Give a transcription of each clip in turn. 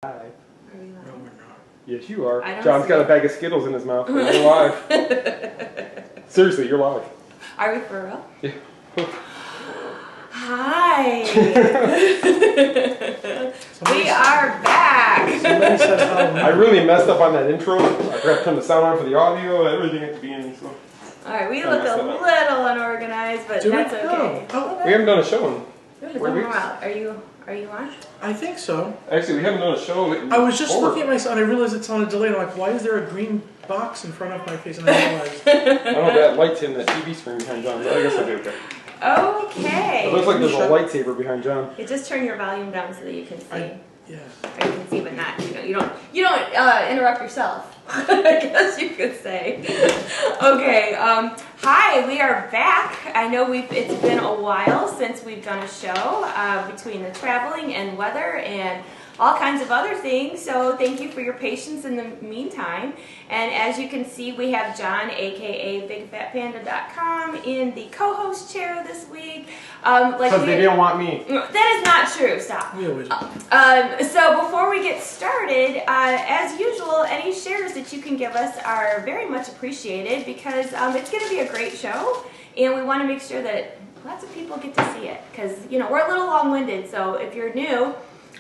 Hi. Are we live? No, we're not. Yes, you are. I don't John's see got it. a bag of Skittles in his mouth. You're live. Seriously, you're live. Are we for real? Yeah. Hi. We are back. Somebody said Halloween. I really messed up on that intro. I forgot to turn the sound on for the audio, everything at the beginning. So. All right, we I look messed a that up. little unorganized, but Do we? that's okay. Oh, We haven't done a show in. It's Where going we- well. Are you on? I think so. Actually, we haven't done a show in I was just over. looking at my son. I realized it's on a delay. And I'm like, why is there a green box in front of my face? And I realized. I don't know if that light's in the TV screen behind John, but I guess I'll do okay. Okay. It looks like there's a lightsaber behind John. You just turn your volume down so that you can see. Yeah. Or you can see, but not. You don't interrupt yourself. I guess you could say. Okay. Hi, we are back. I know it's been a while since we've done a show between the traveling and weather and all kinds of other things. So thank you for your patience in the meantime. And as you can see, we have John, aka BigFatPanda.com, in the co-host chair this week. Because they didn't want me. That is not true. Stop. We always. So before we get started, as usual, any shares that you can give us are very much appreciated because it's going to be a great show, and we want to make sure that lots of people get to see it because we're a little long-winded. So if you're new,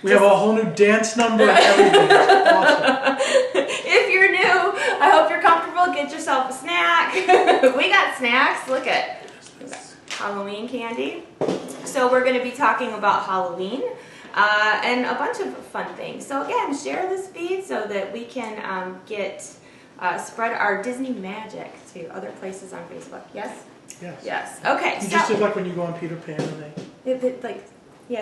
We have a whole new dance number and everything. It's awesome. if you're new, I hope you're comfortable. Get yourself a snack. We got snacks. Look at Halloween candy. So we're going to be talking about Halloween. And a bunch of fun things. So again, share this feed so that we can spread our Disney magic to other places on Facebook. Yes? Yes. Yes. Okay. You So just did like when you go on Peter Pan and they.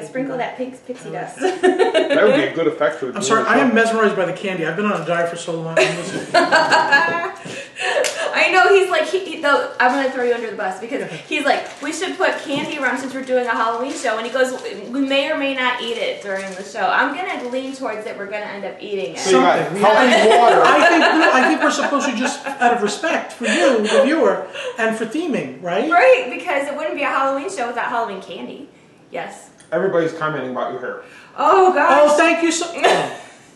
sprinkle that pink pixie dust. That would be a good effect for the I'm sorry, show. I am mesmerized by the candy. I've been on a diet for so long. I know he's like, I'm going to throw you under the bus because he's like, we should put candy around since we're doing a Halloween show. And he goes, we may or may not eat it during the show. I'm going to lean towards that we're going to end up eating it. So you got Something. healthy water. I think we're supposed to just, out of respect for you, the viewer, and for theming, right? Right, because it wouldn't be a Halloween show without Halloween candy. Yes. Everybody's commenting about your hair. Oh, gosh. Oh, thank you so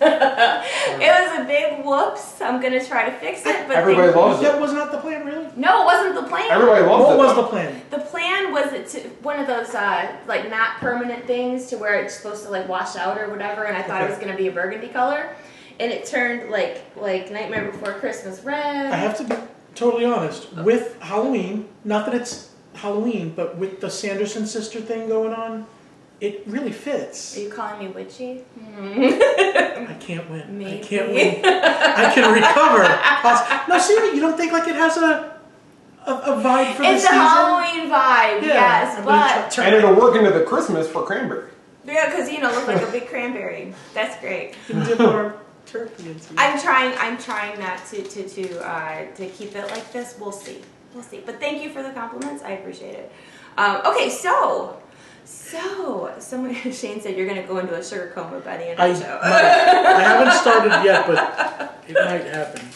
It was a big whoops. I'm going to try to fix it. But Everybody loves it. That was not the plan, really? No, it wasn't the plan. Everybody loves What it. was the plan? The plan was one of those like not permanent things to where it's supposed to like wash out or whatever, and I thought it was going to be a burgundy color, and it turned like Nightmare Before Christmas red. I have to be totally honest. With Halloween, not that it's Halloween, but with the Sanderson sister thing going on, it really fits. Are you calling me witchy? I can't win. Maybe. I can't win. I can recover. No, seriously, you don't think like it has a vibe for the It's season? a Halloween vibe, yes, I'm gonna but turn And it'll work into the Christmas for cranberry. yeah, because look like a big cranberry. That's great. can dip our turkey into it. I'm trying not to keep it like this. We'll see. But thank you for the compliments. I appreciate it. Okay, so Shane said you're going to go into a sugar coma by the end of the show. I haven't started yet, but it might happen.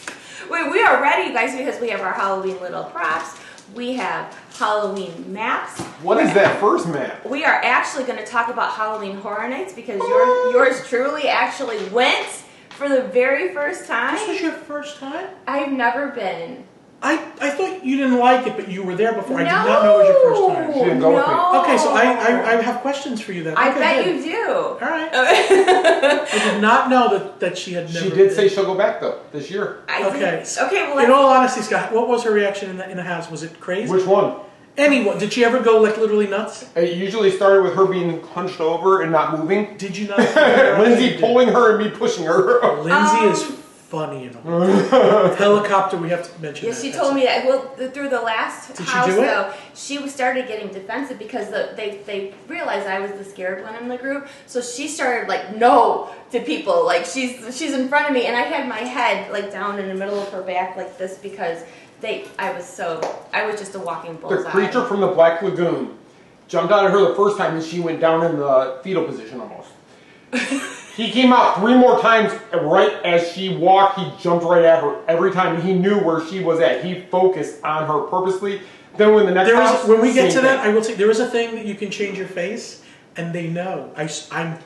We are ready, guys, because we have our Halloween little props. We have Halloween maps. What is that first map? We are actually going to talk about Halloween Horror Nights because yours truly actually went for the very first time. This was your first time? I've never been. I thought you didn't like it, but you were there before. I did not know it was your first time. She didn't go with me. Okay, so I have questions for you then. I Okay, bet good. you do. All right. I did not know that she had never She did been. say she'll go back though this year. Okay. Okay, well, In all honesty, Scott, what was her reaction in the house? Was it crazy? Which one? Anyone? Did she ever go like literally nuts? It usually started with her being hunched over and not moving. Did you not? Lindsay pulling her and me pushing her. Lindsay is funny in a way. Helicopter, we have to mention. yes, that. she told me that. Well, through the last Did she house, do it? though, she started getting defensive because they realized I was the scared one in the group. So she started like no to people, like she's in front of me, and I had my head like down in the middle of her back like this because I was just a walking bullseye. The creature from the Black Lagoon jumped out at her the first time and she went down in the fetal position almost. He came out 3 more times right as she walked. He jumped right at her every time. He knew where she was at. He focused on her purposely. Then when the next house, when we get same to that, thing. I will say there is a thing that you can change your face, and they know. I'm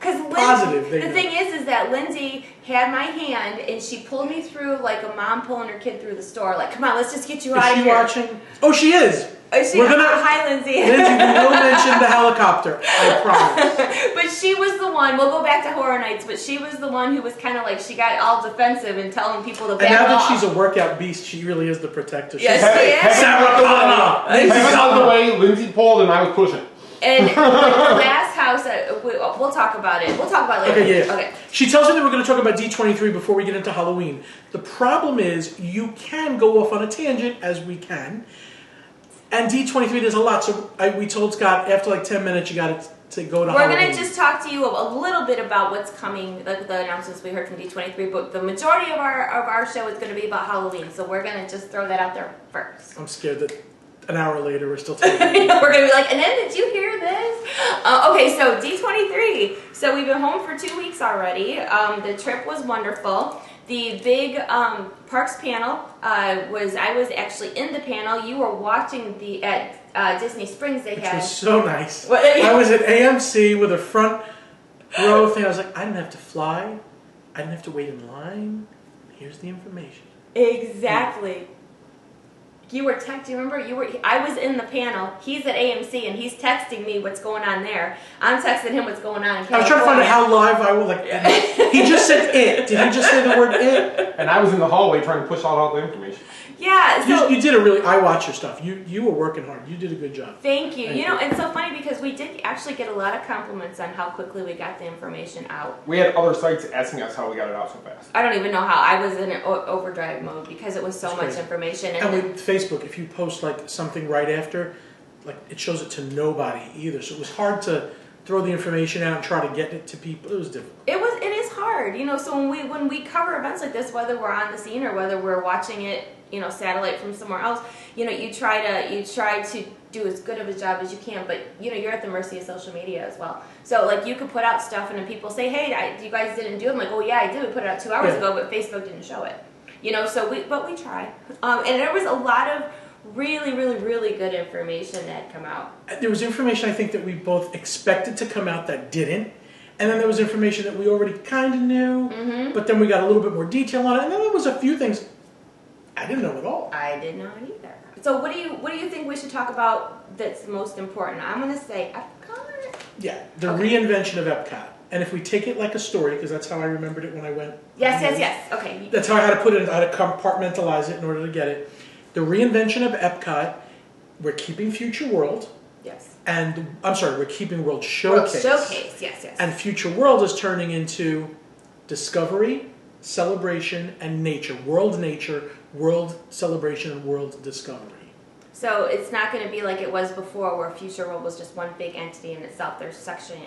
Because positive. the thing is that Lindsay had my hand and she pulled me through like a mom pulling her kid through the store. Like, come on, let's just get you out of here. Is she watching? Oh, she is. We're gonna hi, Lindsay. Lindsay, we will mention the helicopter. I promise. But she was the one. We'll go back to Horror Nights. But she was the one who was kind of like she got all defensive and telling people to back off. And now that she's a workout beast, she really is the protector. Yes, she is. Sarah Palmer. Heaven out of the way, Lindsay pulled and I was pushing. And the last house, we'll talk about it. We'll talk about it later. Okay, yeah. Okay. She tells me that we're going to talk about D23 before we get into Halloween. The problem is you can go off on a tangent, as we can. And D23, there's a lot. So we told Scott, after like 10 minutes, you got to go to Halloween. We're going to just talk to you a little bit about what's coming, like the announcements we heard from D23. But the majority of our show is going to be about Halloween. So we're going to just throw that out there first. I'm scared that an hour later we're still talking. We're going to be like, and then did you hear this? Okay, so D23. So we've been home for 2 weeks already. The trip was wonderful. The big parks panel I was actually in the panel. You were watching at Disney Springs. Which was so nice. I was at AMC with a front row thing. I was like, I didn't have to fly. I didn't have to wait in line. Here's the information. Exactly. You were texting. You remember? I was in the panel. He's at AMC and he's texting me what's going on there. I'm texting him what's going on in California. I was trying to find out how live I was. Like, he just said it. Did he just say the word it? And I was in the hallway trying to push out all the information. Yeah, so you did a really. I watched your stuff. You were working hard. You did a good job. Thank you. You know, it's so funny because we did actually get a lot of compliments on how quickly we got the information out. We had other sites asking us how we got it out so fast. I don't even know how. I was in an overdrive mode because it was so much information. And with Facebook, if you post like something right after, like it shows it to nobody either. So it was hard to throw the information out and try to get it to people. It was difficult. It is hard, you know. So when we cover events like this, whether we're on the scene or whether we're watching it, you know, satellite from somewhere else, you know, you try to do as good of a job as you can, but you know, you're at the mercy of social media as well. So like you could put out stuff and then people say, hey, you guys didn't do it. I'm like, oh yeah, I did. We put it out 2 hours ago, but Facebook didn't show it. You know, so we try. And there was a lot of really, really, really good information that had come out. There was information I think that we both expected to come out that didn't. And then there was information that we already kind of knew, but then we got a little bit more detail on it. And then there was a few things I didn't know at all. I didn't know either. So what do you think we should talk about that's most important? I'm going to say Epcot. Yeah, the reinvention of Epcot. And if we take it like a story, because that's how I remembered it when I went. Yes. Okay. That's how I had to put it. I had to compartmentalize it in order to get it. The reinvention of Epcot. We're keeping Future World. Yes. And I'm sorry, we're keeping World Showcase. World Showcase. Yes. And Future World is turning into Discovery, Celebration, and Nature. World Nature, World Celebration, and World Discovery. So it's not going to be like it was before, where Future World was just one big entity in itself. There's section.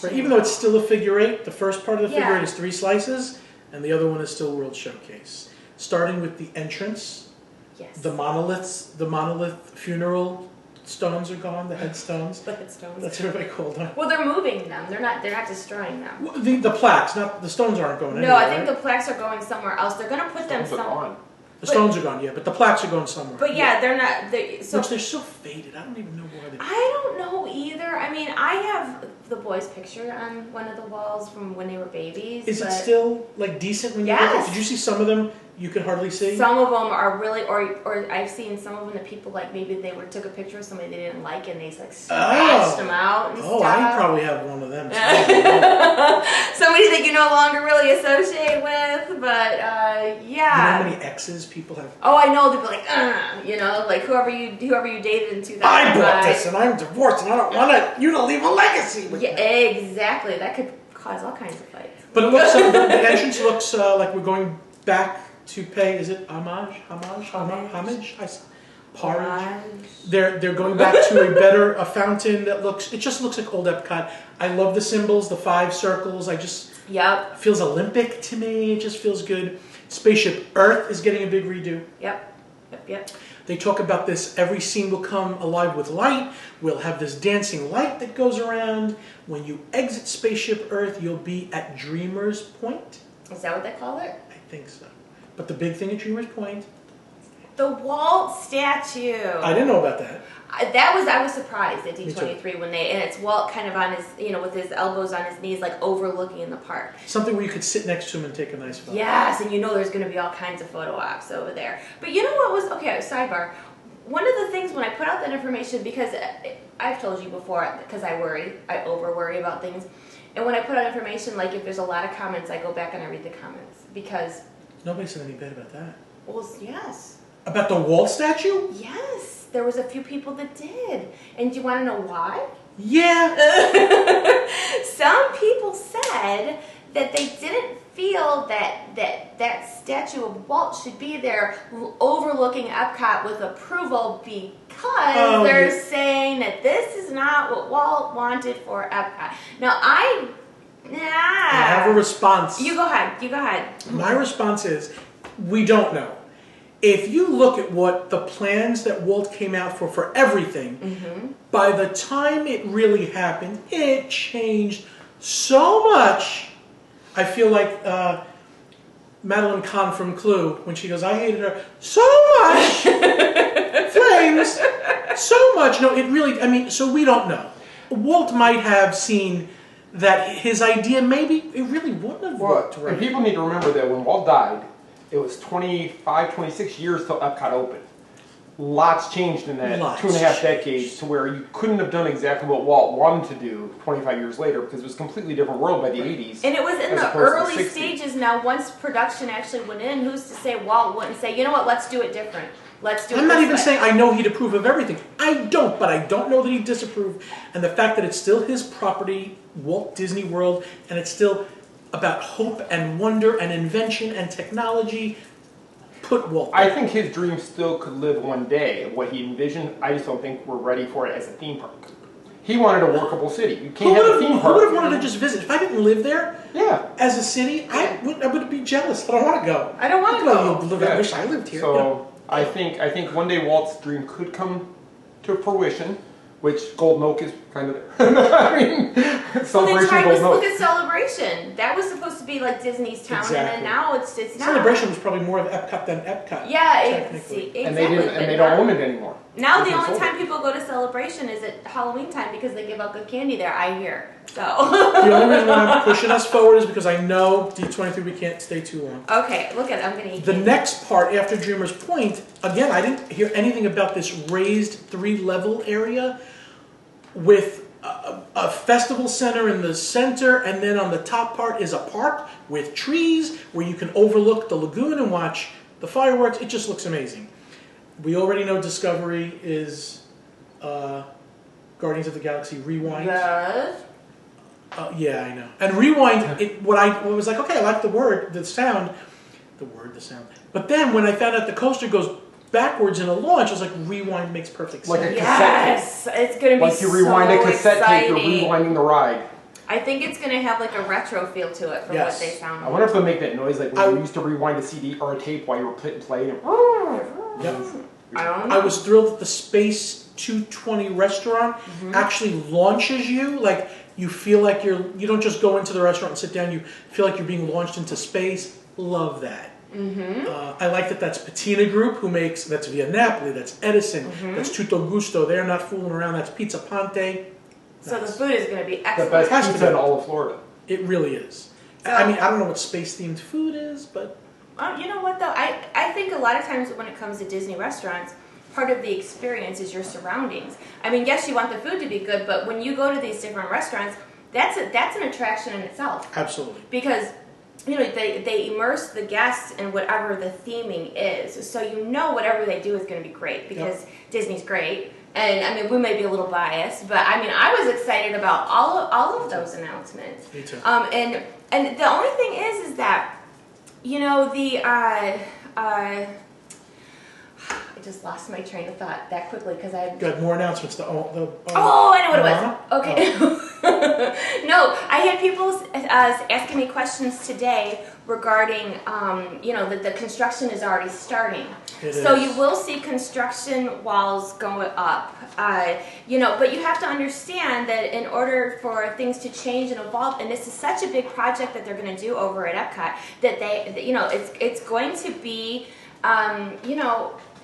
Right, even though it's still a figure eight, the first part of the figure eight is 3 slices, and the other one is still World Showcase. Starting with the entrance, the monolith funeral stones are gone, the headstones. The headstones. That's what everybody called them. Well, they're moving them. They're not destroying them. Well, the plaques, not the stones, aren't going anywhere. No, I think the plaques are going somewhere else. They're going to put them somewhere. The stones are gone, yeah, but the plaques are going somewhere. But yeah, they're not. Which they're so faded. I don't even know why they. I don't know either. I mean, I have the boys' picture on one of the walls from when they were babies. Is it still like decent when you look at it? Did you see some of them? You can hardly see. Some of them are really, or I've seen some of them that people like maybe they took a picture of somebody they didn't like and they like scratched them out and stuff. I probably have one of them. Somebody that you no longer really associate with, but yeah. You know how many exes people have? Oh, I know. They'd be like, you know, like whoever you dated in 2005. I bought this and I'm divorced and I don't want you to leave a legacy with me. Exactly. That could cause all kinds of fights. But it looks the entrance looks like we're going back to pay. Is it homage? Porridge. They're going back to a fountain that just looks like old Epcot. I love the symbols, the 5 circles. It feels Olympic to me. It just feels good. Spaceship Earth is getting a big redo. Yep. They talk about this. Every scene will come alive with light. We'll have this dancing light that goes around. When you exit Spaceship Earth, you'll be at Dreamer's Point. Is that what they call it? I think so. But the big thing at Dreamer's Point The Walt statue. I didn't know about that. I was surprised at D23 when and it's Walt kind of on his, with his elbows on his knees, like overlooking in the park. Something where you could sit next to him and take a nice photo. Yes, and there's going to be all kinds of photo ops over there. But you know what was, okay, sidebar. One of the things when I put out that information, because I've told you before, because I over worry about things. And when I put out information, like if there's a lot of comments, I go back and I read the comments. Because... Nobody said anything bad about that. Well, yes. About the Walt statue? Yes. There was a few people that did. And do you want to know why? Yeah. Some people said that they didn't feel that statue of Walt should be there overlooking Epcot with approval because they're saying that this is not what Walt wanted for Epcot. Now, I have a response. You go ahead. My response is, we don't know. If you look at what the plans that Walt came out for everything, by the time it really happened, it changed so much. I feel like Madeline Kahn from Clue, when she goes, I hated her so much. Flames. So much. No, it really, so we don't know. Walt might have seen that his idea, maybe it really wouldn't have worked right. And people need to remember that when Walt died, it was 25, 26 years till Epcot opened. Lots changed in that 2.5 decades to where you couldn't have done exactly what Walt wanted to do 25 years later because it was a completely different world by the 80s. And it was in the early stages. Now, once production actually went in, who's to say Walt wouldn't say, you know what, let's do it different. Let's do it I'm not even way. saying I know he'd approve of everything. I don't, but I don't know that he'd disapprove. And the fact that it's still his property, Walt Disney World, and it's still about hope and wonder and invention and technology, put Walt there. I think his dream still could live one day. What he envisioned, I just don't think we're ready for it as a theme park. He wanted a workable city. You can't have a theme park. Who would have wanted to just visit? If I didn't live there, yeah, as a city, I would be jealous. I don't want to go. I don't want to go. I wish I lived here. So I think one day Walt's dream could come to fruition, which Golden Oak is kind of I mean, Celebration Golden Oak. Look at Celebration. That was supposed to be like Disney's town, and then now it's not. Celebration was probably more of Epcot than Epcot. Yeah, exactly. And they don't own it anymore. Now the only time people go to Celebration is at Halloween time because they give out good candy there, I hear. So the only reason why I'm pushing us forward is because I know D23 we can't stay too long. Okay, look at it. I'm going to eat the next part after Dreamer's Point, again, I didn't hear anything about this raised 3-level area with a festival center in the center, and then on the top part is a park with trees where you can overlook the lagoon and watch the fireworks. It just looks amazing. We already know Discovery is Guardians of the Galaxy Rewind. Yes. Yeah, I know. And Rewind, it was like, okay, I like the sound. But then when I found out the coaster goes backwards in a launch, I was like, Rewind makes perfect sense. Like a cassette tape. It's going to be like you rewind a cassette tape, you're rewinding the ride. I think it's going to have like a retro feel to it from what they sound like. I wonder if they'll make that noise like when you used to rewind a CD or a tape while you were playing it. Yep. I don't know. I was thrilled that the Space 220 restaurant actually launches you. Like, you feel like you don't just go into the restaurant and sit down, you feel like you're being launched into space. Love that. I like that that's Patina Group who makes, that's Via Napoli, that's Edison, that's Tutto Gusto. They're not fooling around, that's Pizza Ponte. So the food is going to be excellent. The best pizza in all of Florida. It really is. So, I mean, I don't know what space-themed food is, but... you know what, though? I think a lot of times when it comes to Disney restaurants, part of the experience is your surroundings. I mean, yes, you want the food to be good, but when you go to these different restaurants, that's an attraction in itself. Absolutely. Because, they immerse the guests in whatever the theming is. So whatever they do is going to be great because Disney's great. And, I mean, we may be a little biased, but, I mean, I was excited about all of those announcements. Me too. And the only thing is that, I just lost my train of thought that quickly because I got more announcements. I know what it was. Okay. No, I had people asking me questions today regarding, the construction is already starting. So you will see construction walls going up, but you have to understand that in order for things to change and evolve, and this is such a big project that they're going to do over at Epcot, that it's going to be,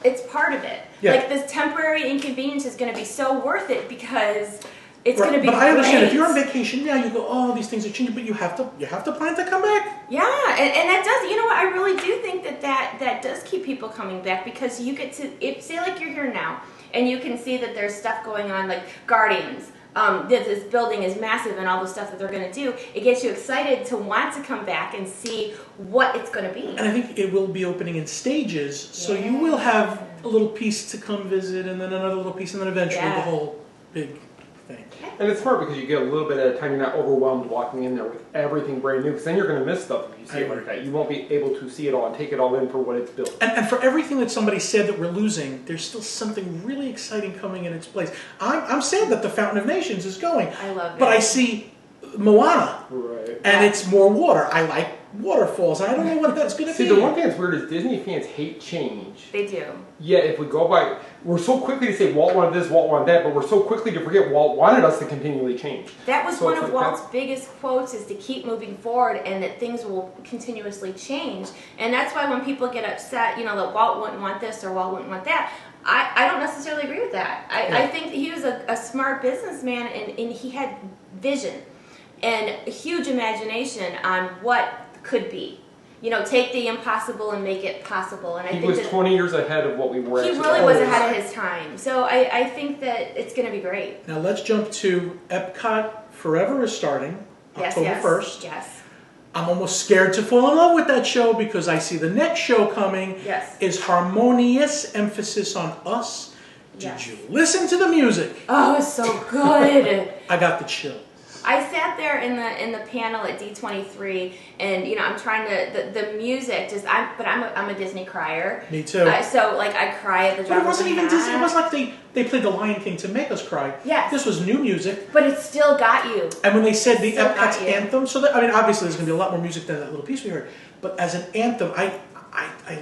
It's part of it. Yeah. Like this temporary inconvenience is going to be so worth it because it's going to be. But I understand great. if you're on vacation, yeah, you go, oh, these things are changing, but you have to plan to come back. Yeah, and that does. You know what? I really do think that does keep people coming back because you get to say like you're here now and you can see that there's stuff going on like Guardians. This building is massive and all the stuff that they're going to do. It gets you excited to want to come back and see what it's going to be. And I think it will be opening in stages, so you will have a little piece to come visit, and then another little piece, and then eventually the whole big thing. And it's smart because you get a little bit at a time. You're not overwhelmed walking in there with everything brand new, because then you're going to miss stuff if you see it like that. You won't be able to see it all and take it all in for what it's built. And for everything that somebody said that we're losing, there's still something really exciting coming in its place. I'm sad that the Fountain of Nations is going. I love it. But I see Moana, Right. and it's more water. I like waterfalls, and I don't know what that's going to be. See, the one thing that's weird is Disney fans hate change. They do. Yet, if we go by, we're so quickly to say Walt wanted this, Walt wanted that, but we're so quickly to forget Walt wanted us to continually change. That was So one it's of like Walt's biggest quotes, is to keep moving forward and that things will continuously change. And that's why when people get upset, you know, that Walt wouldn't want this or Walt wouldn't want that, I don't necessarily agree with that. I think that he was a smart businessman and he had vision and a huge imagination on what could be. You know, take the impossible and make it possible. And I think he was 20 years ahead of what we were. He really was ahead of his time. So I think that it's going to be great. Now let's jump to Epcot Forever is starting October 1st. Yes. I'm almost scared to fall in love with that show because I see the next show coming is harmonious emphasis on us. Did you listen to the music? Oh, it's so good. I got the chill. I sat there in the panel at D23, and you know I'm trying to the music just I'm a Disney crier. Me too. So like I cry at the drop of a hat. But it wasn't even Disney. It was like they played the Lion King to make us cry. Yes. This was new music. But it still got you. And when they said the Epcot's anthem, so that, I mean obviously there's going to be a lot more music than that little piece we heard. But as an anthem, I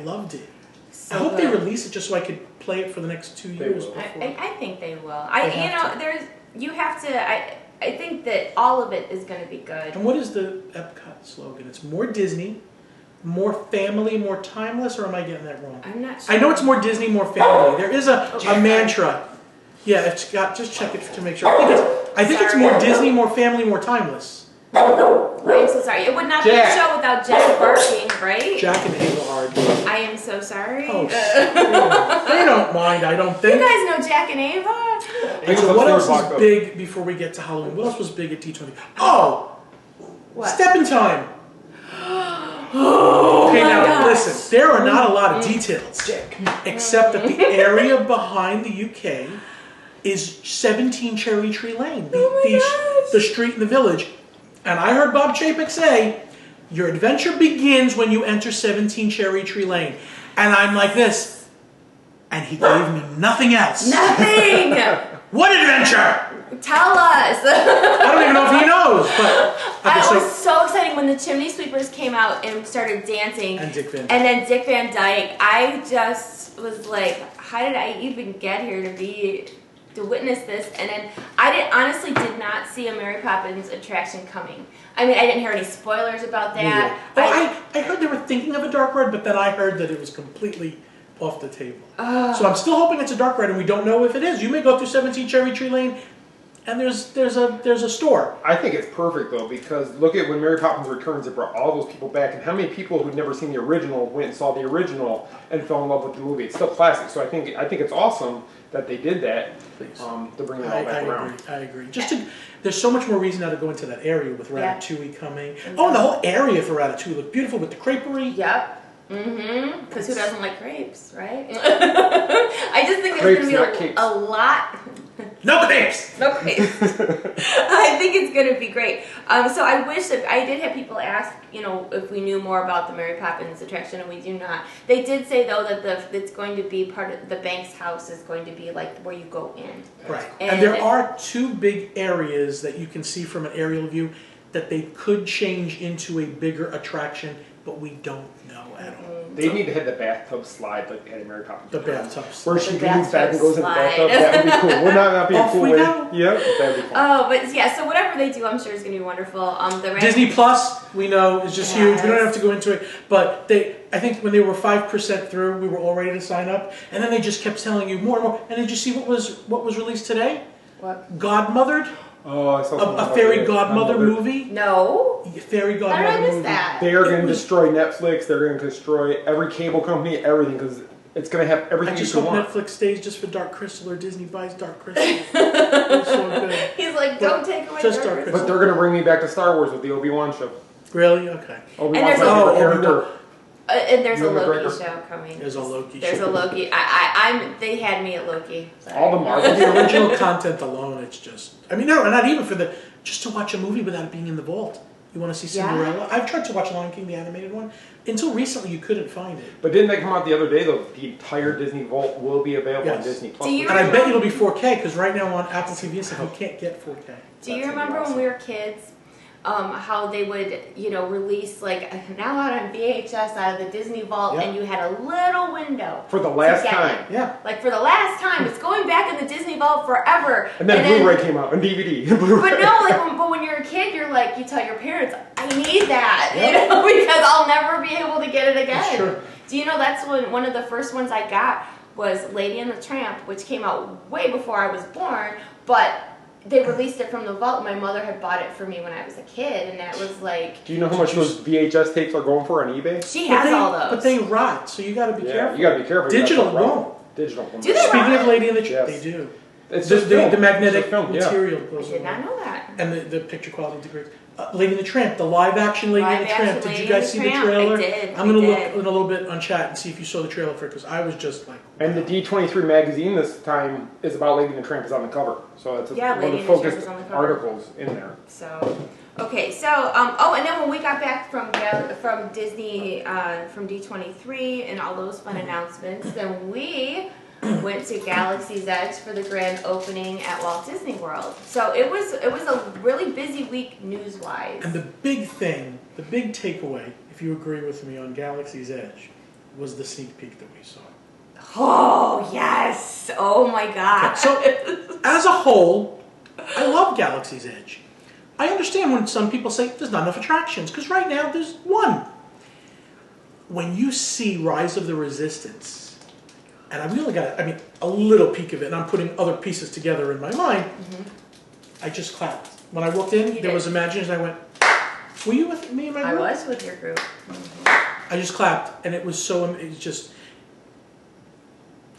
loved it. So I hope they release it just so I could play it for the next 2 years. I think they will. I think that all of it is going to be good. And what is the Epcot slogan? It's more Disney, more family, more timeless, or am I getting that wrong? I'm not sure. I know it's more Disney, more family. There is a mantra. Yeah, it's got, just check it to make sure. I think it's more Disney, more family, more timeless. I'm so sorry. It would not be a show without Jack barking, right? Jack and Ava are. I am so sorry. Oh, they don't mind, I don't think. You guys know Jack and Ava? So what else is big before we get to Halloween? What else was big at D20? Oh! What? Step in time. Okay, now listen, there are not a lot of details, except that the area behind the UK is 17 Cherry Tree Lane, the street in the village. And I heard Bob Chapek say, your adventure begins when you enter 17 Cherry Tree Lane. And I'm like this, and he gave me nothing else. Nothing! What adventure? Tell us. I don't even know if he knows, but... Okay, it was so exciting when the Chimney Sweepers came out and started dancing. And then Dick Van Dyke. I just was like, how did I even get here to witness this? And then I honestly did not see a Mary Poppins attraction coming. I mean, I didn't hear any spoilers about that. I heard they were thinking of a dark ride, but then I heard that it was completely off the table. So I'm still hoping it's a dark ride, and we don't know if it is. You may go through 17 Cherry Tree Lane, and there's a store. I think it's perfect though, because look at when Mary Poppins Returns, it brought all those people back, and how many people who'd never seen the original went and saw the original and fell in love with the movie. It's still classic, so I think it's awesome that they did that to bring it all back around. I agree. There's so much more reason now to go into that area with Ratatouille coming. Oh, and the whole area for Ratatouille looked beautiful with the creperie. Yep. Mm-hmm. Because who doesn't like crepes, right? I just think there's going to be a lot. No crepes! No crepes. I think it's going to be great. So I wish that I did have people ask, you know, if we knew more about the Mary Poppins attraction, and we do not. They did say though that it's going to be part of the Banks house is going to be like where you go in. Right. And there are two big areas that you can see from an aerial view that they could change into a bigger attraction, but we don't know at all. They need to have the bathtub slide like they had in Mary Poppins. The bathtub slide. Where she moves back and goes in the bathtub. That would be cool. Would not be a cool way. Yeah, that would be fun. Oh, but yeah, so whatever they do, I'm sure is going to be wonderful. Disney Plus, we know, is just huge. We don't have to go into it. But I think when they were 5% through, we were all ready to sign up, and then they just kept telling you more and more. And did you see what was released today? What? Godmothered. Oh, I saw a fairy godmother movie. No. Fairy godmother How did I miss movie. that? They are going to destroy Netflix. They're going to destroy every cable company, everything, because it's going to have everything I just you hope want. Netflix stays just for Dark Crystal, or Disney buys Dark Crystal. It's so good. He's like, don't take away just Dark Dark Crystal. But they're going to bring me back to Star Wars with the Obi-Wan show. Really? Okay. Obi-Wan's my there's favorite a- character. And there's a Ewan Loki McGregor. show coming. There's a Loki There's show. a Loki. They had me at Loki. Sorry. All the Marvel. The original content alone, it's just. I mean, no, not even for the. Just to watch a movie without it being in the vault. You want to see Cinderella? I've tried to watch Lion King, the animated one. Until recently, you couldn't find it. But didn't they come out the other day, though? The entire Disney Vault will be available on Disney Plus. Do you And I bet it'll be 4K, because right now on Apple TV and stuff, you can't get 4K. Do you remember when we were kids, how they would, release, like, now out on VHS out of the Disney Vault, and you had a little window. For the last to get time. it. Yeah. Like, for the last time. It's going back in the Disney Vault forever. And then Blu-ray came out, and DVD. But no, but when you're a kid, you're like, you tell your parents, I need that, because I'll never be able to get it again. That's true. Do you know that's one of the first ones I got was Lady and the Tramp, which came out way before I was born, but they released it from the vault. My mother had bought it for me when I was a kid, and that was like... Do you know how much those VHS tapes are going for on eBay? She has all those. But they rot, so you got to be careful. You got to be careful. Digital won't. Digital won't. Do they Speaking rot? of Lady in the Tramp, Yes. they do. It's just the magnetic It's just film, material I goes did away. not know that. And the picture quality degrades. Lady in the Tramp, the live-action Lady in the Tramp. Did you guys see the trailer? I did. I'm going to look in a little bit on chat and see if you saw the trailer for it, because I was just like... And the D23 magazine this time is about Lady and the Tramp is on the cover. So it's one of Lady the and the Tramp focused is on the cover. articles in there. So, okay, so, and then when we got back from Disney, from D23 and all those fun announcements, then we went to Galaxy's Edge for the grand opening at Walt Disney World. So it was a really busy week news-wise. And the big thing, the big takeaway, if you agree with me on Galaxy's Edge, was the sneak peek that we saw. Oh, yes! Oh my God. So, as a whole, I love Galaxy's Edge. I understand when some people say there's not enough attractions, because right now there's one. When you see Rise of the Resistance, and I really got, a little peek of it, and I'm putting other pieces together in my mind, I just clapped. When I walked in, there was Imagineers, and I went, were you with me and my group? I was with your group. I just clapped, and it was so,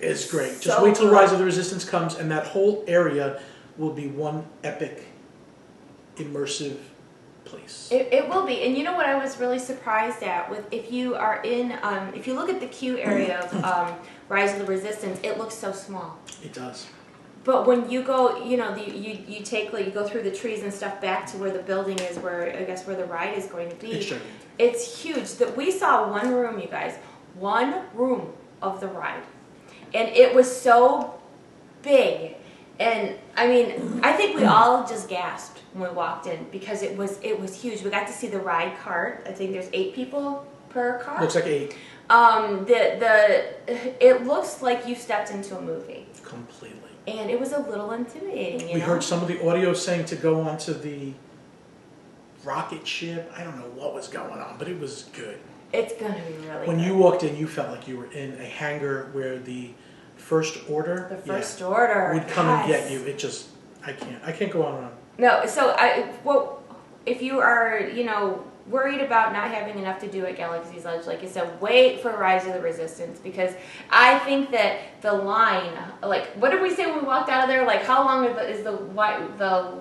it's great. Just So wait till cool. Rise of the Resistance comes, and that whole area will be one epic, immersive place. It will be, and you know what I was really surprised at with if you are in if you look at the queue area of Rise of the Resistance, it looks so small. It does. But when you go, you go through the trees and stuff back to where the building is, where the ride is going to be. It's gigantic. It's huge. That we saw one room, you guys, one room of the ride, and it was so big. And I think we all just gasped when we walked in because it was huge. We got to see the ride cart. I think there's 8 people per car. Looks like 8. It looks like you stepped into a movie. Completely. And it was a little intimidating. We heard some of the audio saying to go onto the rocket ship. I don't know what was going on, but it was good. It's gonna be really When good. you walked in, you felt like you were in a hangar where the First Order Order would come and get you. It just, I can't go on and on. No, so if you are, worried about not having enough to do at Galaxy's Edge, like I said, wait for Rise of the Resistance, because I think that the line, like, what did we say when we walked out of there? Like, how long is the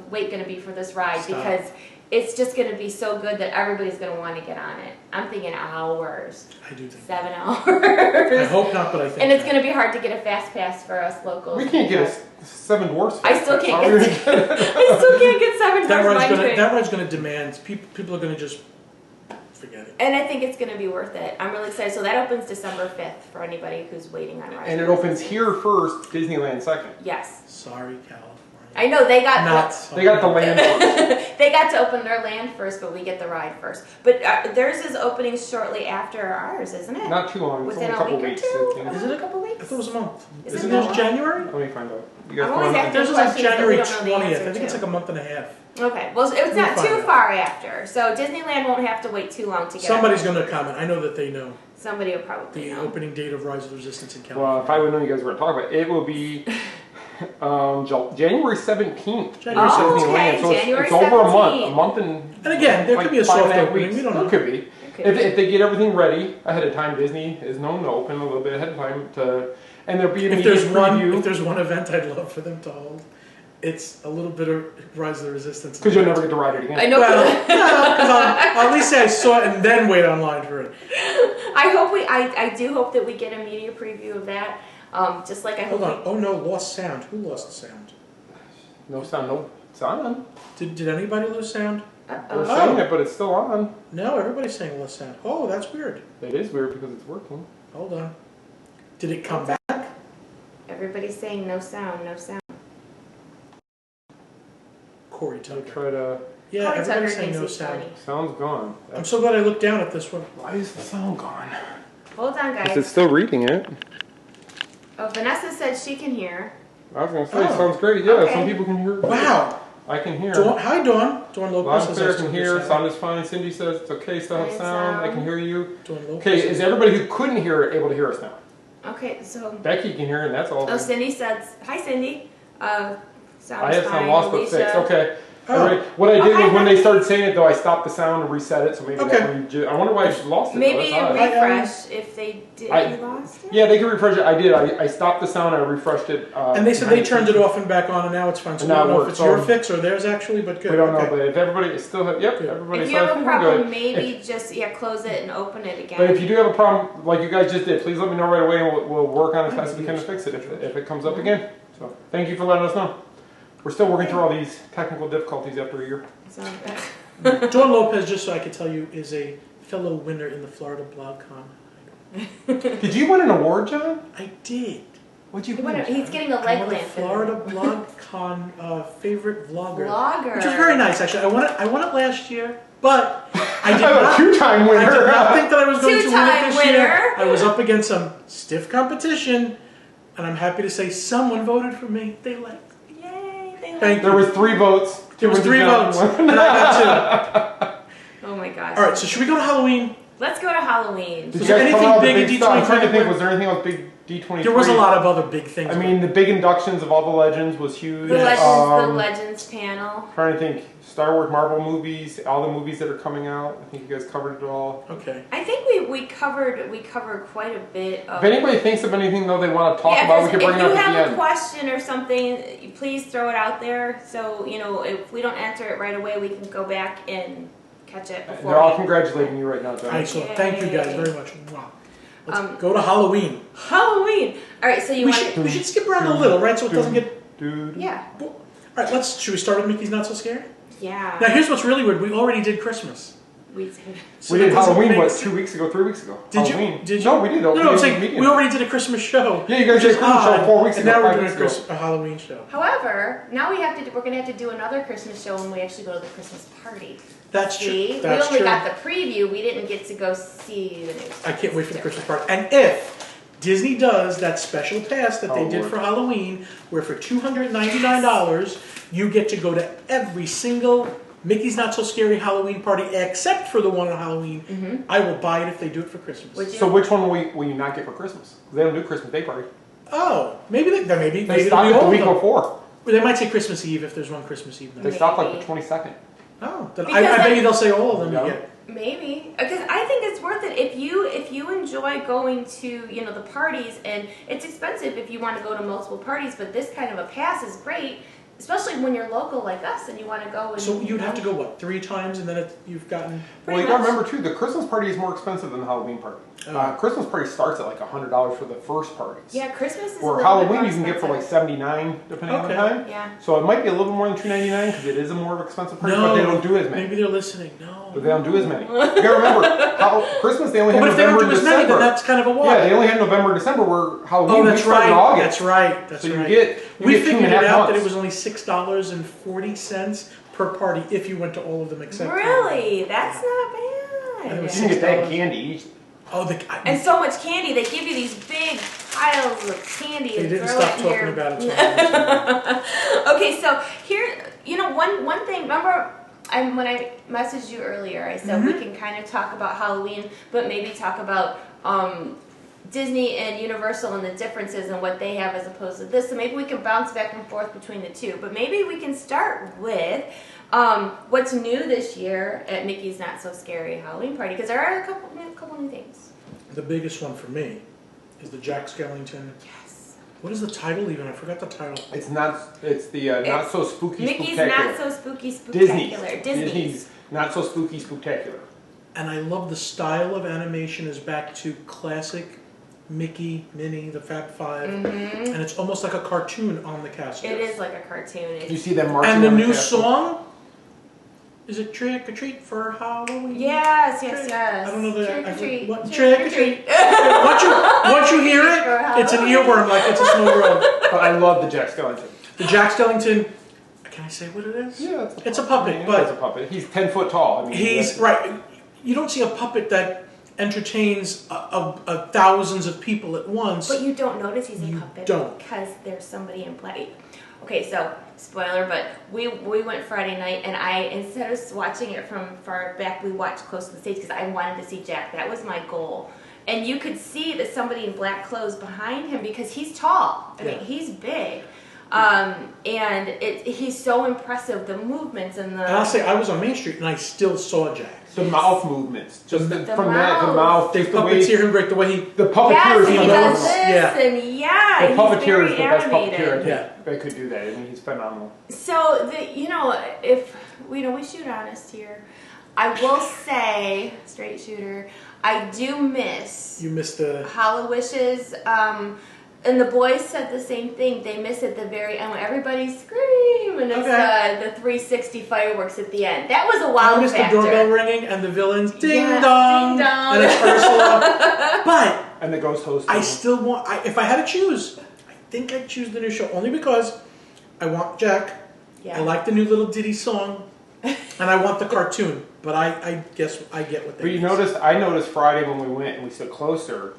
wait going to be for this ride? Stop. Because it's just going to be so good that everybody's going to want to get on it. I'm thinking hours. I do think. 7 hours. I hope not, but I think. And it's going to be hard to get a fast pass for us locals. We can't get a 7 Dwarfs. I still can't How are we get. gonna get it? I still can't get 7 That Dwarfs ride's Mine Train. going to demand. People are going to just forget it. And I think it's going to be worth it. I'm really excited. So that opens December 5th for anybody who's waiting on Rise. And of it the opens Resistance. here first, Disneyland second. Yes. Sorry, California. I know they got they got the land first. They got to open their land first, but we get the ride first. But theirs is opening shortly after ours, isn't it? Not too long. It's Within only a couple week or weeks. two? I Is it a couple weeks? I thought it was a month. Isn't theirs January? Let me find out. You guys I'm always asking Theirs is like questions that we January don't know the 20th. answer I think it's to. like a month and a half. Okay, well, it's not too far after, so Disneyland won't have to wait too long to get. Somebody's going to comment. I know that they know. Somebody will probably The know. opening date of Rise of the Resistance in California. Well, if I would know you guys were going to talk about it, it will be January 17th. January 17th. Okay, So January it's over 17th. a month and again, there like could be a 5.5 soft opening. weeks. We don't know. It could be. Okay. If they get everything ready ahead of time, Disney is known to open a little bit ahead of time and there'll be an If there's preview. one event I'd love for them to hold, it's a little bit of Rise of the Resistance. Because you'll never get to ride it again. I know. Well, because I'll at least say I saw it and then wait online for it. I do hope that we get a media preview of that. Just like I hope. Hold on. Oh no, lost sound. Who lost the sound? No sound, no sound. Did anybody lose sound? We're saying it, but it's still on. No, everybody's saying lost sound. Oh, that's weird. It is weird because it's working. Hold on. Did it come back? Everybody's saying no sound, no sound. Corey So Tucker. try to. Yeah, Corey Tucker everybody's saying thinks no he's sound. funny. Sound's gone. I'm so glad I looked down at this one. Why is the sound gone? Hold on, Is it guys. still reading it? Oh, Vanessa said she can hear. I was gonna say, Oh. sounds great. Yeah, Okay. some people can hear. Wow. I can hear. Hi, Dawn. Dawn Lopez Loud says clear, I can still hear. sound. Sound is fine. Cindy says it's okay. Still have Fine sound. I sound. can hear you. Dawn Lopez Okay, says- is everybody who couldn't hear it able to hear us now? Okay, so. Becky can hear, and that's all. Oh, Cindy says, hi, Cindy. Sound I is have fine. some lost but Alicia. fixed. Okay. Oh. Alright. What I did Okay, was when honey. they started saying it, though, I stopped the sound and reset it. So maybe Okay. I wonder why I lost it. Maybe though. a That's odd. refresh if they did. I- You lost it? Yeah, they can refresh it. I did. I stopped the sound. I refreshed it. And they said they turned it off and back on, and now it's fine. So And we now don't it know if works. it's your So- fix or theirs actually, but good. We don't know, Okay. but if everybody is still, yep, Good. everybody. If so you I have a think we're problem, good. maybe just close it and open it again. But if you do have a problem, like you guys just did, please let me know right away, and we'll work on it as fast as we can to fix it if it comes up again. So thank you for letting us know. We're still working through all these technical difficulties after a year. So, Dawn Lopez, just so I could tell you, is a fellow winner in the Florida BlogCon. Did you win an award, John? I did. What'd you he win? went- he's getting a I leg won the lamp. Florida BlogCon favorite vlogger. Vlogger. Which was very nice, actually. I won it last year, but I did I'm a not. two-time winner. I did not think that I was going to win it Two-time this winner. year. I was up against some stiff competition, and I'm happy to say someone voted for me. They liked. Yay! They Thank There you. was 3 votes. There was 3 John. votes, and I got Oh my gosh. 2. All right, so should we go to Halloween? Let's go to Halloween. Did Was you there guys come anything out with big the in big stuff? I'm trying to D23? think. Was there anything else big D23? There was a lot of other big things. I mean, the big inductions of all the legends was huge. The Yes. Legends, the Legends panel. Trying to think. Star Wars, Marvel movies, all the movies that are coming out. I think you guys covered it all. okay. I think we covered quite a bit of. If anybody thinks of anything though they want to talk Yeah, about, we 'cause can bring it if up you at the have a end. question or something, please throw it out there. So if we don't answer it right away, we can go back and catch it before. They're all congratulating you right now, John. Excellent. Thank you guys very much. Wow. Let's Um, go to Halloween. Halloween. All right, so you We want? should skip around a little, right? So it doesn't get. Dude. Yeah. All right. Should we start with Mickey's Not So Scary? Yeah. Now here's what's really weird. We already did Christmas. We did. So We that did doesn't Halloween, make what, sense. 2 weeks ago, 3 weeks ago? Did you? Halloween. Did you? No, we did. No, I'm saying medium. we already did a Christmas show. Yeah, you guys which did a is Christmas show odd, 4 weeks and ago, now we're 5 doing weeks ago. a Halloween show. However, now we're gonna have to do another Christmas show when we actually go to the Christmas party. That's true. See, That's we only true. got the preview. We didn't get to go see the new. I can't wait for the Christmas party. And if Disney does that special pass that they Oh, did Lord. for Halloween, where for $299 you get to go to every single Mickey's Not So Scary Halloween party except for the one on Halloween, I will buy it if they do it for Christmas. Would you? So which one will you not get for Christmas? 'Cause they don't do Christmas Day party. Oh, maybe They maybe stopped it'll it be the week all of them. before. Well, they might say Christmas Eve if there's one Christmas Eve. They Night. stopped like Maybe. the 22nd. Oh, then Because I bet then- you they'll say all of them Yeah. you get. Maybe, because I think it's worth it if you enjoy going to the parties, and it's expensive if you want to go to multiple parties, but this kind of a pass is great, especially when you're local like us and you want to go. And, So you'd have to go, what, 3 times and then you've gotten... Well, you gotta remember too, the Christmas party is more expensive than the Halloween party. Oh. Christmas party starts at like $100 for the first parties. Yeah, Christmas is. a Or little Halloween bit more you can get for like expensive. $79 depending on the Okay. time. Yeah. So it might be a little more than $299 because it is a more expensive party, No, but they don't do as many. Maybe they're listening. No. But they don't do as many. You gotta remember, Christmas they only But have if they don't November do and as many, then December. that's kind of a wash. Yeah, they only have November and December where Halloween Oh, we that's start in right. August. That's right. That's So you right. get We get figured it 2.5 out that months. it was only $6.40 per party if you went to all of them except Really? That's not And it was You can get that $6. candy. Oh, And so much candy. They give you these big piles of candy they and didn't throw stop it in talking your... about it. Okay, so here, one thing. Remember, when I messaged you earlier, I said we can kind of talk about Halloween, but maybe talk about Disney and Universal and the differences and what they have as opposed to this. So maybe we can bounce back and forth between the two. But maybe we can start with what's new this year at Mickey's Not So Scary Halloween Party, because there are a couple new things. The biggest one for me is the Jack Skellington. Yes. What is the title even? I forgot the title. It's the Not So Spooky Mickey's Spooktacular. Not So Spooky Spooktacular. Disney's Not So Spooky Spooktacular. And I love the style of animation is back to classic Mickey, Minnie, the Fab Five, and it's almost like a cartoon on the castle. It is like a cartoon. You see them marching And the on new castle. song, is it Trick or Treat for Halloween? Yes. I don't know the Trick or treat. Trick or Treat. once you hear it, it's an earworm like it's a snow globe. But I love the Jack Skellington. The Jack Skellington. Can I say what it is? Yeah, it's a puppet. Yeah, But it's a puppet. He's 10 foot tall. I mean, he's right. You don't see a puppet that entertains thousands of people at once. But you don't notice he's a puppet don't. because there's somebody in play. Okay, so spoiler, but we went Friday night, and instead of watching it from far back, we watched close to the stage because I wanted to see Jack. That was my goal. And you could see that somebody in black clothes behind him because he's tall. I mean, he's big. And he's so impressive, the movements and the... And I'll say, I was on Main Street and I still saw Jack. The mouth movements. Just the from mouth. that, the mouth. They just the way puppeteer him great, the way he... the Yes, puppeteer and he is does this, phenomenal. and The he's puppeteer is very the best animated. puppeteer Yeah. that could do that. I mean, he's phenomenal. So, if we shoot honest here, I will say, straight shooter, I do miss... You missed the... Hallowishes, and the boys said the same thing. They miss at the very end when everybody scream and it's the 360 fireworks at the end. That was a wow I missed factor. the doorbell ringing and the villains ding Yeah, dong, ding dong. and it's Ursula. But And the ghost host. I still want. If I had to choose, I think I'd choose the new show only because I want Jack. Yeah. I like the new little ditty song, and I want the cartoon. But I guess I get what they. But I noticed Friday when we went and we stood closer,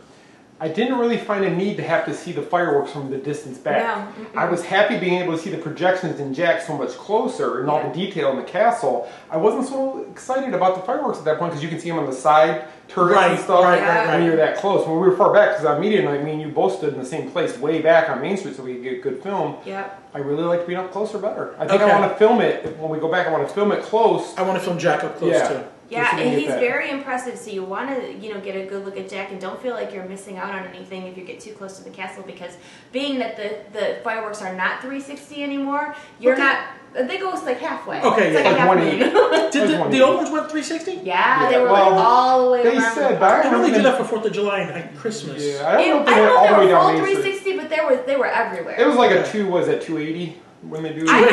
I didn't really find a need to have to see the fireworks from the distance back. No. I was happy being able to see the projections in Jack so much closer and all the detail in the castle. I wasn't so excited about the fireworks at that point because you can see them on the side turrets and stuff when you're that close. When we were far back, because on media night, me and you both stood in the same place way back on Main Street so we could get a good film. Yep. I really like being up closer better. I think I want to film it, when we go back, I want to film it close. I want to film Jack up close too. Yeah, and he's very impressive. So you want to, get a good look at Jack, and don't feel like you're missing out on anything if you get too close to the castle. Because being that the fireworks are not 360 anymore, you're not. They go like halfway. Okay, it's like a half 180. Did the old ones went 360? Yeah, they were like all the way they around. said the park. I know they did that for 4th of July and Christmas. Yeah, I don't know all if the way they were down full Main Street. 360, but they were everywhere. It was like a 280 when they do it. I don't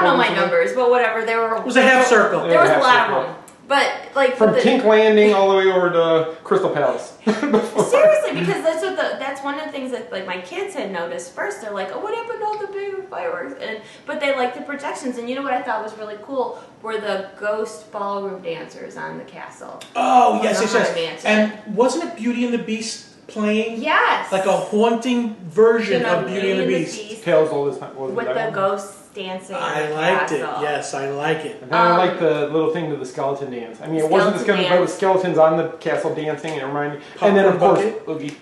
know my Three-quarters numbers, but whatever. They were. It was a half circle. There was a lot circle. of them. But like From Tink Landing all the way over to Crystal Palace. Seriously, because that's one of the things that like my kids had noticed first. They're like, "Oh, what happened to all the big fireworks?" But they like the projections. And you know what I thought was really cool were the ghost ballroom dancers on the castle. Oh yes. Mansion. And wasn't it Beauty and the Beast playing? Yes. Like a haunting version of Beauty and the Beast. Tales all this time. With the ghosts dancing. I liked it. Yes, I like it. And then I like the little thing to the skeleton dance. I mean, it wasn't the skeleton, but it was skeletons on the castle dancing, and it reminded me. And then, of course, Oogie.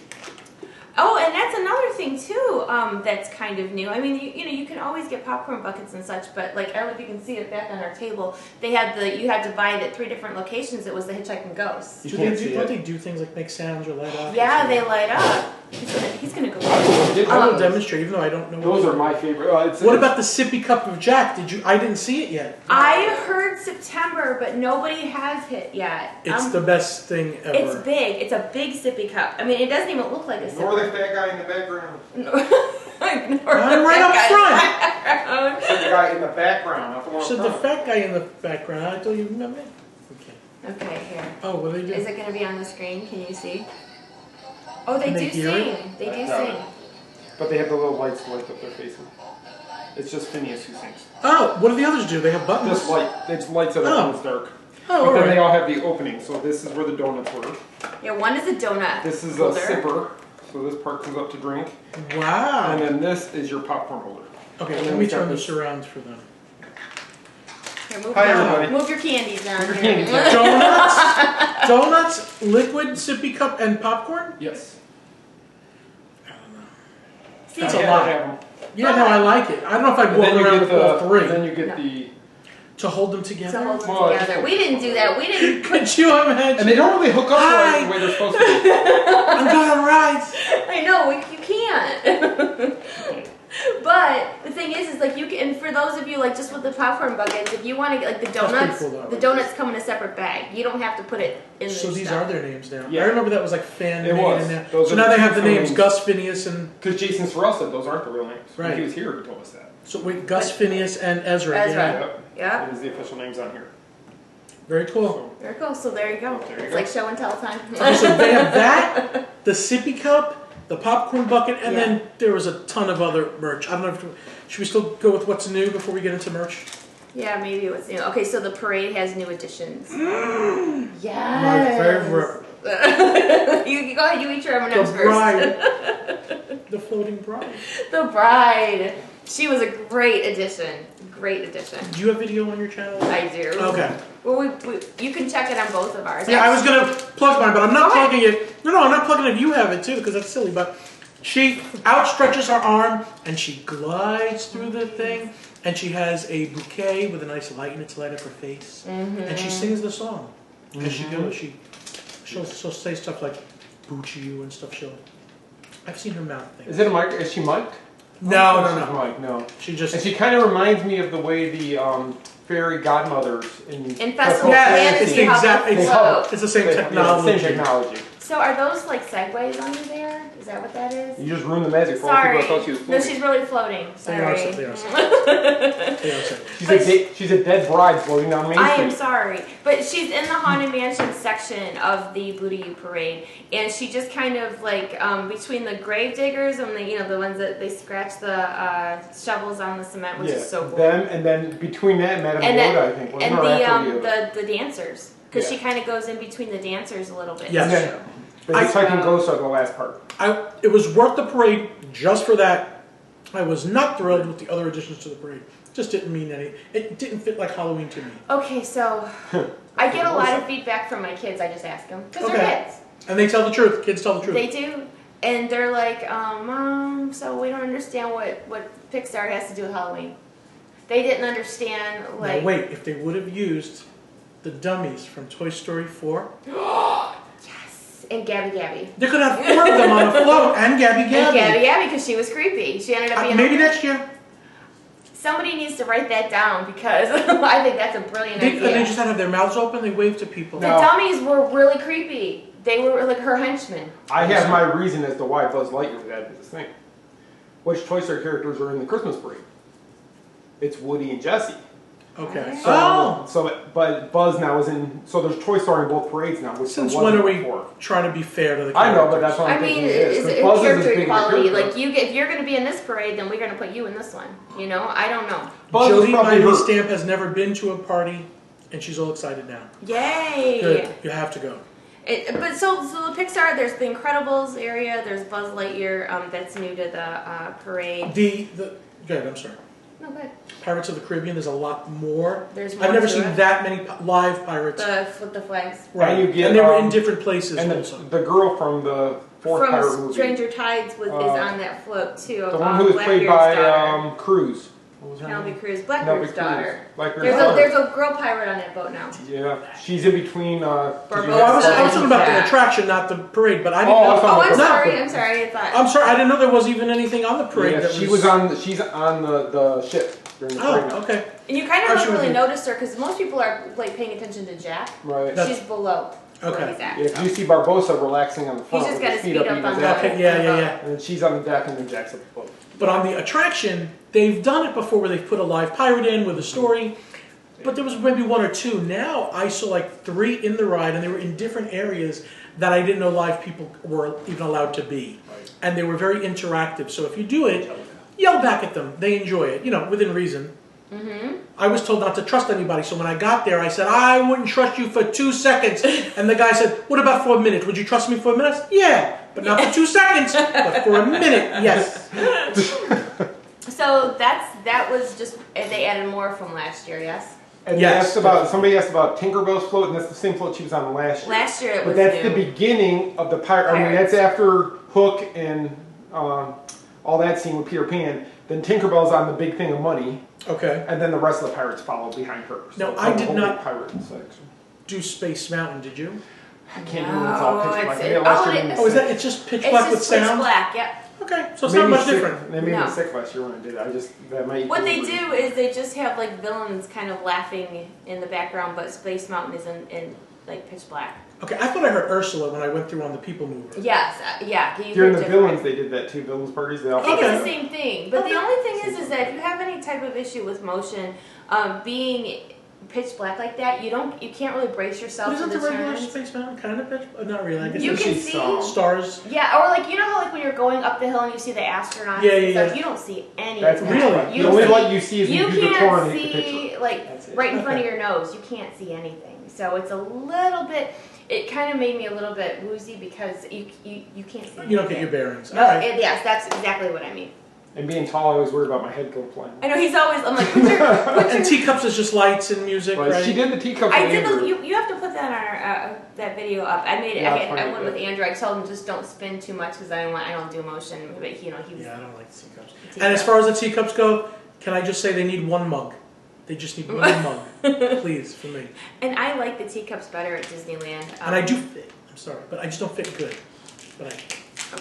Oh, and that's another thing too. That's kind of new. I mean, you can always get popcorn buckets and such, but like I don't know if you can see it back on our table. You had to buy it at 3 different locations. It was the Hitchhiking Ghosts. Don't they do things like make sounds or light up? Yeah, they light up. He's gonna go. I will demonstrate, even though I don't know. Those are my favorite. What about the sippy cup of Jack? I didn't see it yet. I heard September, but nobody has hit yet. It's the best thing ever. It's big. It's a big sippy cup. I mean, it doesn't even look like a sippy. Or the fat guy in the background. I'm right up front. The guy in the background. So the fat guy in the background. I told you, remember? Okay, here. Oh, what are they doing? Is it going to be on the screen? Can you see? Oh, they Can do they hear sing. it? They do sing. But they have the little lights to light up their faces. It's just Phineas who sings. Oh, what do the others do? They have buttons? Just light. It's lights that are when it's dark. Oh, but then right. they all have the opening. So this is where the donuts were. Yeah, one is a donut. This is holder. a sipper. So this part comes up to drink. Wow. And then this is your popcorn holder. Okay, let me turn this around for them. Here, move, Hi, everybody. Move your candies down Move your here. candies down. Donuts, liquid sippy cup, and popcorn? Yes. See, That's Yeah, a they lot. have 'em. Yeah, no, I like it. I don't know if I'd And walk then you around get with all three. Then you get the. To hold them together? to hold them Well, together. We didn't do that. We didn't put. Could you imagine? And they don't really hook up Hi. right the way they're supposed to be. I'm going on rides. I know, you can't. But the thing is like you can, and for those of you like just with the popcorn buckets, if you want to get like the That's donuts, pretty cool, though. the donuts come in a separate bag. You don't have to put it in So their these stuff. are their names now. Yeah. I remember that was like fan It made was. and that. Those So are now the they two have the names names. Gus, Phineas, and Because Jason Sorrell said those aren't the real names. Right. When he was here, he told us that. so wait, Gus, Phineas, and Ezra. Ezra. Yeah. Yep. Yeah. That is the official names on here. Very cool. Very cool. So there you go. There you It's go. like show and tell time. Okay, so they have that, the sippy cup, the popcorn bucket, and Yeah. then there was a ton of other merch. I don't know if should we still go with what's new before we get into merch? Yeah, maybe it was new. Okay, so the parade has new additions. My Yes. favorite. You go ahead. You eat your The M&Ms first. bride. The floating bride. The bride. She was a great addition. Great addition. Do you have video on your channel? I do. Okay. Well, you can check it on both of ours. Yeah, I was gonna plug mine, but I'm not Go ahead. plugging it. No, I'm not plugging it. You have it too, because that's silly. But she outstretches her arm and she glides through the thing, and she has a bouquet with a nice light, and it's light up her face, and she sings the song as she goes. She'll say stuff like "boochie you" and stuff. I've seen her mouth things. Is it a mic? Is she mic'd? No. Mic, no. She just. And she kind of reminds me of the way the fairy godmothers in Festival Yeah, it's Fantasy, the how exact. they It's, float. it's the same Yeah, technology. same technology. So are those like segues under there? Is that what that is? You just ruined the magic for all Sorry. people that thought she was No, floating. she's really floating. They are. Sorry. They are. They are. She's a dead bride floating down Main I Street. am sorry, but she's in the Haunted Mansion section of the Booty You Parade, and she just kind of like between the grave diggers and the ones that they scratch the shovels on the cement, which is so cool. Them, and then between that, Madame And Yoda, then I think. and wasn't her after the dancers, because Yeah. she kind of goes in between the dancers a little bit. Yes. And then the Hitchhiking Ghosts are the last part. It was worth the parade just for that. I was not thrilled with the other additions to the parade. Just didn't mean any. It didn't fit like Halloween to me. Okay, so I get a lot of feedback from my kids. I just ask them because they're kids. And they tell the truth. Kids tell the truth. They do, and they're like, "Mom, so we don't understand what Pixar has to do with Halloween." They didn't understand like. Now wait, if they would have used the dummies from Toy Story 4, Yes, and Gabby. they could have 4 of them on a float and Gabby. And Gabby, because she was creepy. She ended up being. Maybe next year. Somebody needs to write that down because I think that's a brilliant idea. They just had to have their mouths open. They waved to people. The dummies were really creepy. They were like her henchmen. I have my reason as to why Buzz Lightyear was added to this thing. Which Toy Story characters are in the Christmas parade? It's Woody and Jessie. Okay. But Buzz now is in. So there's Toy Story in both parades now. Which Since there when are wasn't we before. trying to be fair to the characters? I know, but that's what I'm I mean, thinking it is. it's 'Cause Buzz is character big equality. character. Like if you're going to be in this parade, then we're going to put you in this one. You know, I don't know. Buzz is Jody probably Miley her- Stamp has never been to a party, and she's all excited now. Yay! Good. You have to go. But so the Pixar, there's the Incredibles area. There's Buzz Lightyear. That's new to the parade. Good. I'm sorry. No, good. Pirates of the Caribbean. There's a lot more. There's more I've never to seen it. that many live pirates. With the flags. Right. And you get, and they were in different places And also. the girl from the fourth pirate From movie. Stranger Tides is on that float too. The one who was played by daughter. Cruz. What was her Penelope name? Cruz, Blackbeard's daughter. Blackbeard's daughter. There's a girl pirate on that boat now. Yeah, she's in between. I was talking about the attraction, not the parade, but I didn't know. Oh, I'm No. sorry. I'm sorry. I thought. I'm sorry. I didn't know there was even anything on the parade. Yeah, that she's on the ship during the parade. Oh, okay. And you kind of don't really Actually, notice her because most people are like paying attention to Jack. Right. She's below where Okay. he's at. Yeah, 'cause you see Barbosa relaxing on the front. He's just with got his his feet feet eating up on his the apple. Okay, yeah. And then she's on the deck and then Jack's up the boat. But on the attraction, they've done it before where they've put a live pirate in with a story. But there was maybe 1 or 2. Now I saw like 3 in the ride, and they were in different areas that I didn't know live people were even allowed to be. Right. And they were very interactive. So if you do it, yell back at them. They enjoy it, within reason. I was told not to trust anybody, so when I got there, I said, I wouldn't trust you for 2 seconds. And the guy said, what about for a minute? Would you trust me for a minute? Yeah, but not for 2 seconds, but for a minute, yes. So that was just, they added more from last year, yes? And somebody asked about Tinkerbell's float, and that's the same float she was on last year. Last year it was But that's the beginning of the pirate. I mean, that's after Hook and all that scene with Peter Pan. Then Tinkerbell's on the big thing of money. Okay. And then the rest of the pirates followed behind her. So no, I did not pirate section. do Space Mountain, did you? I can't do it. It's all pitch black. Is that? It's just pitch black with sound? It's just pitch black, yep. Okay, so it's not much different. They made me sick last year when I did it. What they do is they just have like villains kind of laughing in the background, but Space Mountain is in like pitch black. Okay, I thought I heard Ursula when I went through on the People Mover. Yes, yeah. During the villains, they did that too. Villains parties, they all. I think it's the same thing, but the only thing is that if you have any type of issue with motion, being pitch black like that, you can't really brace yourself. Isn't the regular Space Mountain kind of pitch? Not really. I guess you can see stars. Yeah, or like how when you're going up the hill and you see the astronauts. Yeah. You don't see any. That's really. The only light you see is you the can't see right in front of your nose. You can't see anything. So it's a little bit. It kind of made me a little bit woozy because you can't see. You don't get your bearings. No, yes, that's exactly what I mean. And being tall, I always worry about my head going flying. I know he's always. I'm like, and teacups is just lights and music, right? She did the teacups. I did. You have to put that on our that video up. I made it. I went with Andrew. I told him just don't spin too much because I don't do motion. But he was. Yeah, I don't like teacups. And as far as the teacups go, can I just say they need 1 mug? They just need 1 mug, please, for me. And I like the teacups better at Disneyland. And I do fit. I'm sorry, but I just don't fit good. But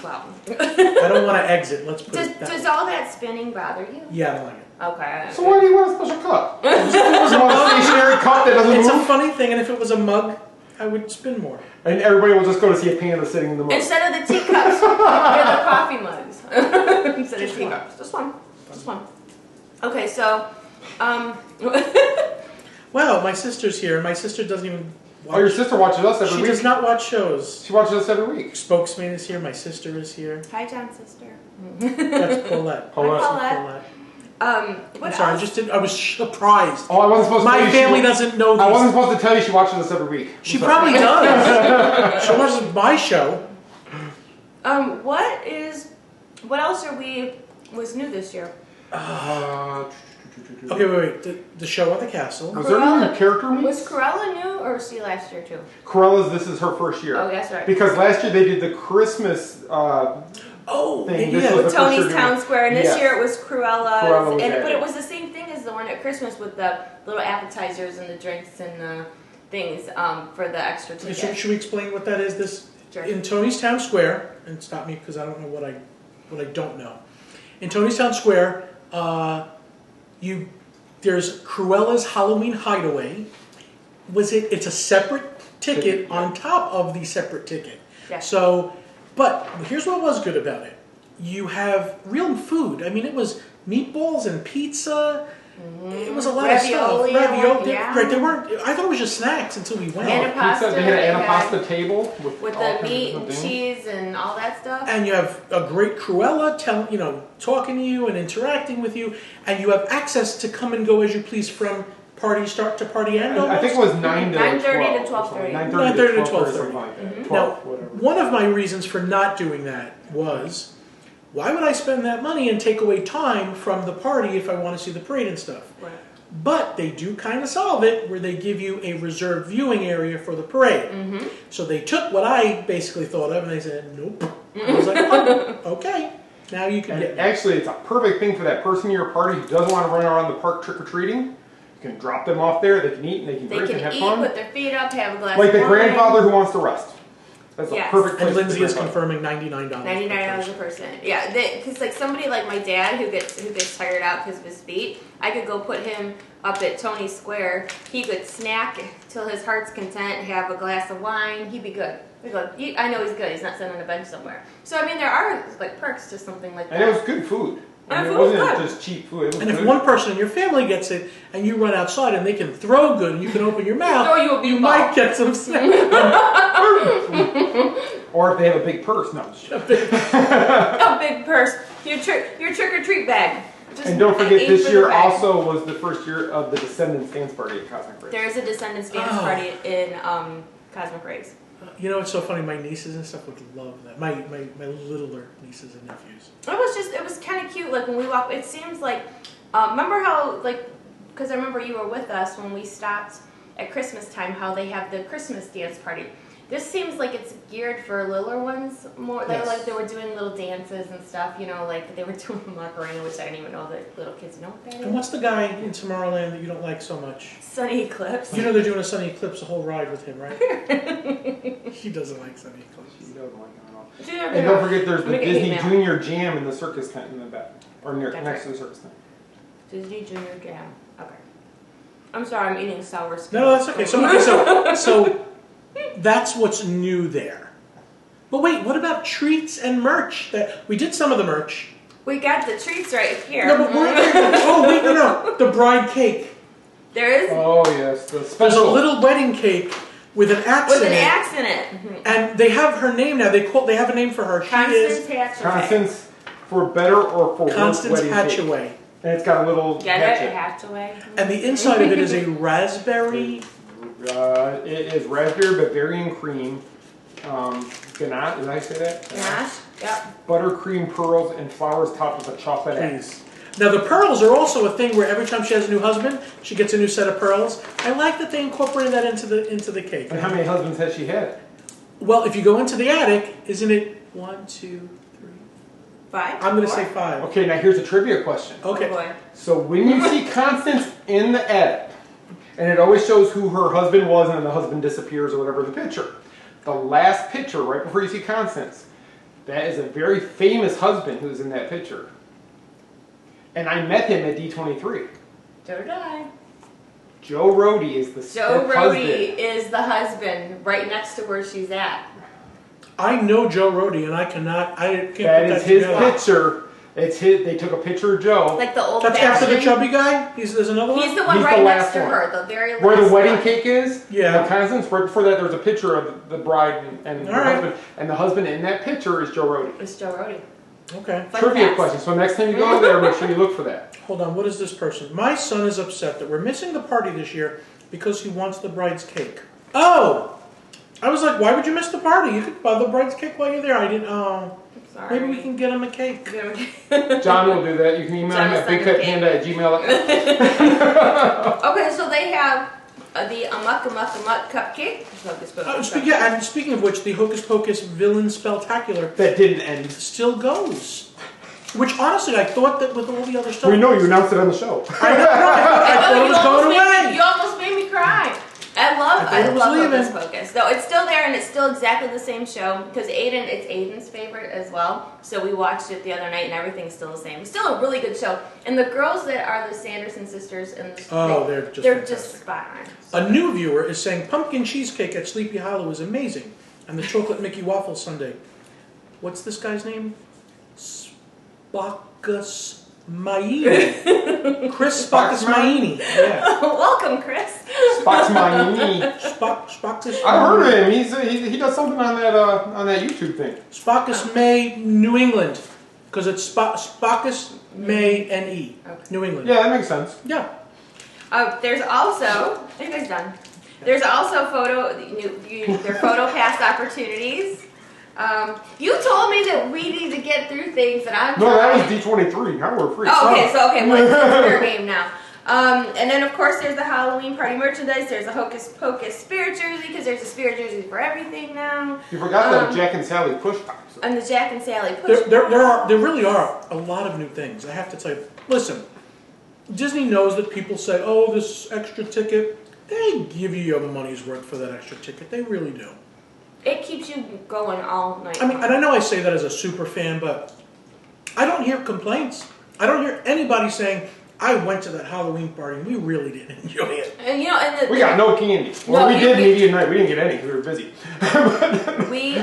Wow. I don't want to exit. Let's put it that Does way. all that spinning bother you? Yeah, I don't like it. Okay. So why do you want a special cup? You want a stationary cup that doesn't It's move? a funny thing, and if it was a mug, I would spin more. And everybody will just go to see a panda sitting in the mug. Instead of the teacups, they're the coffee mugs. Instead of teacups. Just one. Okay, so, Well, my sister's here. My sister doesn't even watch. Oh, your sister watches us every week? She does not watch shows. She watches us every week. Spokesman is here. My sister is here. Hi, John's sister. That's Paulette. Paulette. I'm sorry, I was surprised. Oh, I wasn't supposed to tell you. My family doesn't know these. I wasn't supposed to tell you she watches us every week. She probably does. She watches my show. What else was new this year? Okay, wait. The show at the castle. Was there any character meets? Was Cruella new or was she last year too? Cruella's, this is her first year. Oh, that's right. Because last year they did the Christmas thing. Yeah. With Tony's Town Square, and this year it was Cruella's. Cruella but it was the same thing as the one at Christmas with the little appetizers and the drinks and the things for the extra tickets. Should we explain what that is? In Tony's Town Square, and stop me because I don't know what I don't know. In Tony's Town Square, there's Cruella's Halloween Hideaway. It's a separate ticket on top of the separate ticket. Yeah. So, but here's what was good about it. You have real food. I mean, it was meatballs and pizza. It was a lot of stuff. Ravioli. Yeah. Right, they weren't. I thought it was just snacks until we went. Antipasta. They had an antipasta table with the meat and cheese and all that stuff. And you have a great Cruella talking to you and interacting with you, and you have access to come and go as you please from party start to party end. I think it was 9:30 to 12:30. 9:30 to 12:30. Like Now, one of my reasons for not doing that was, why would I spend that money and take away time from the party if I want to see the parade and stuff? Right. But they do kind of solve it where they give you a reserved viewing area for the parade. Mm-hmm. So they took what I basically thought of and they said, nope. I was like, oh, okay. Now you can get me. Actually, it's a perfect thing for that person in your party who doesn't want to run around the park trick-or-treating. You can drop them off there, they can eat, and they can drink and have fun. Put their feet up, have a glass like of the wine. grandfather who wants to rest. That's a perfect place. And Lindsay is for confirming $99. $99 a person. Yeah, because like somebody like my dad who gets tired out because of his feet, I could go put him up at Tony Square. He could snack till his heart's content, have a glass of wine. He'd be good. I know he's good. He's not sitting on a bench somewhere. So I mean, there are like perks to something like that. And it was good food. And it wasn't just cheap food. And if one person in your family gets it, and you run outside and they can throw good, and you can open your mouth, you might get some snack. Or if they have a big purse. No, a big purse. Your trick-or-treat bag. And don't forget, this year also was the first year of the Descendants dance party at Cosmic Rays. There is a Descendants dance party in Cosmic Rays. You know, it's so funny. My nieces and stuff would love that. My littler nieces and nephews. It was kind of cute. Like when we walked, it seems like, remember how, like, because I remember you were with us when we stopped at Christmas time, how they have the Christmas dance party. This seems like it's geared for littler ones more. Yes. Like they were doing little dances and stuff, you know, like they were doing Macarena, which I didn't even know that little kids know what that is. And what's the guy in Tomorrowland that you don't like so much? Sunny Eclipse. You know they're doing a Sunny Eclipse, a whole ride with him, right? He doesn't like Sunny Eclipse. He doesn't like it at all. And don't forget, there's the Disney email. Junior Jam in the circus tent in the back, or next to the circus tent. Disney Junior Jam. Okay. I'm sorry, I'm eating sour skin. No, that's okay. So that's what's new there. But wait, what about treats and merch? That we did some of the merch. We got the treats right here. No, but no. The bride cake. There is. Oh yes, the special. There's a little wedding cake with an axe in it. With an axe in it. Mm-hmm. And they have her name now. They have a name for her. Constance Hatchaway. Constance for better or for Constance worse wedding Hatchaway. Cake. And it's got a little Hatchaway. And the inside of it is a raspberry. It is raspberry Bavarian cream, ganache, did I say that? Ganache, yep. Buttercream pearls and flowers topped with a chocolate Please. Now the pearls are also a thing where every time she has a new husband, she gets a new set of pearls. I like that they incorporated that into the cake. And how many husbands has she had? Well, if you go into the attic, isn't it 1, 2, 3, 5? I'm going to say 5. Okay, now here's a trivia question. Okay. Oh boy. So when you see Constance in the attic, and it always shows who her husband was, and then the husband disappears or whatever in the picture. The last picture, right before you see Constance, that is a very famous husband who's in that picture. And I met him at D23. So did I. Joe Rohde is the Joe husband. Rohde is the husband right next to where she's at. I know Joe Rohde, and I can't That put that is his together. picture. It's his. They took a picture of Joe. Like the old That's after the chubby guy? There's another one? He's the one He's right the next last to one. her, the very last Where the wedding one. cake is, Yeah. the Constance, right before that, there's a picture of the bride and the All right. husband. And the husband in that picture is Joe Rohde. It's Joe Rohde. Okay. Fun Trivia facts. question. So next time you go there, make sure you look for that. Hold on, what is this person? My son is upset that we're missing the party this year because he wants the bride's cake. Oh! I was like, why would you miss the party? You could buy the bride's cake while you're there. I didn't, Sorry. maybe we can get him a cake. John will do that. You can email John him will at send him bigcutpanda@gmail.com. Okay, so they have the Amok cupcake. And speaking of which, the Hocus Pocus Villain Spectacular That didn't end. still goes. Which honestly, I thought that with all the other stuff. We know you announced it on the show. I thought it was going away. You almost made me cry. I love Hocus Pocus. No, it's still there and it's still exactly the same show because it's Aiden's favorite as well. So we watched it the other night and everything's still the same. It's still a really good show. And the girls that are the Sanderson sisters in the they're just spot on. A new viewer is saying pumpkin cheesecake at Sleepy Hollow is amazing, and the chocolate Mickey waffle sundae. What's this guy's name? Spackus Maini. Chris Spackus Maini. Yeah. Welcome, Chris. Spackus Maini. Spackus. I heard of him. He does something on that YouTube thing. Spackus May New England, because it's Spackus May NE. Okay. New England. Yeah, that makes sense. Yeah. There's also, are you guys done? There's also their photo pass opportunities. You told me that we need to get through things that I'm No, that trying. was D23. Now we're free. Oh, okay, well, it's your game now. And then, of course, there's the Halloween party merchandise. There's a Hocus Pocus spirit jersey, because there's a spirit jersey for everything now. You forgot the Jack and Sally push pops. And the Jack and Sally push. There really are a lot of new things. I have to tell you. Listen, Disney knows that people say, "Oh, this extra ticket." They give you your money's worth for that extra ticket. They really do. It keeps you going all night. I mean, and I know I say that as a super fan, but I don't hear complaints. I don't hear anybody saying, "I went to that Halloween party and we really didn't enjoy it." And we got no candy. Well, we did media night. We didn't get any because we were busy. When we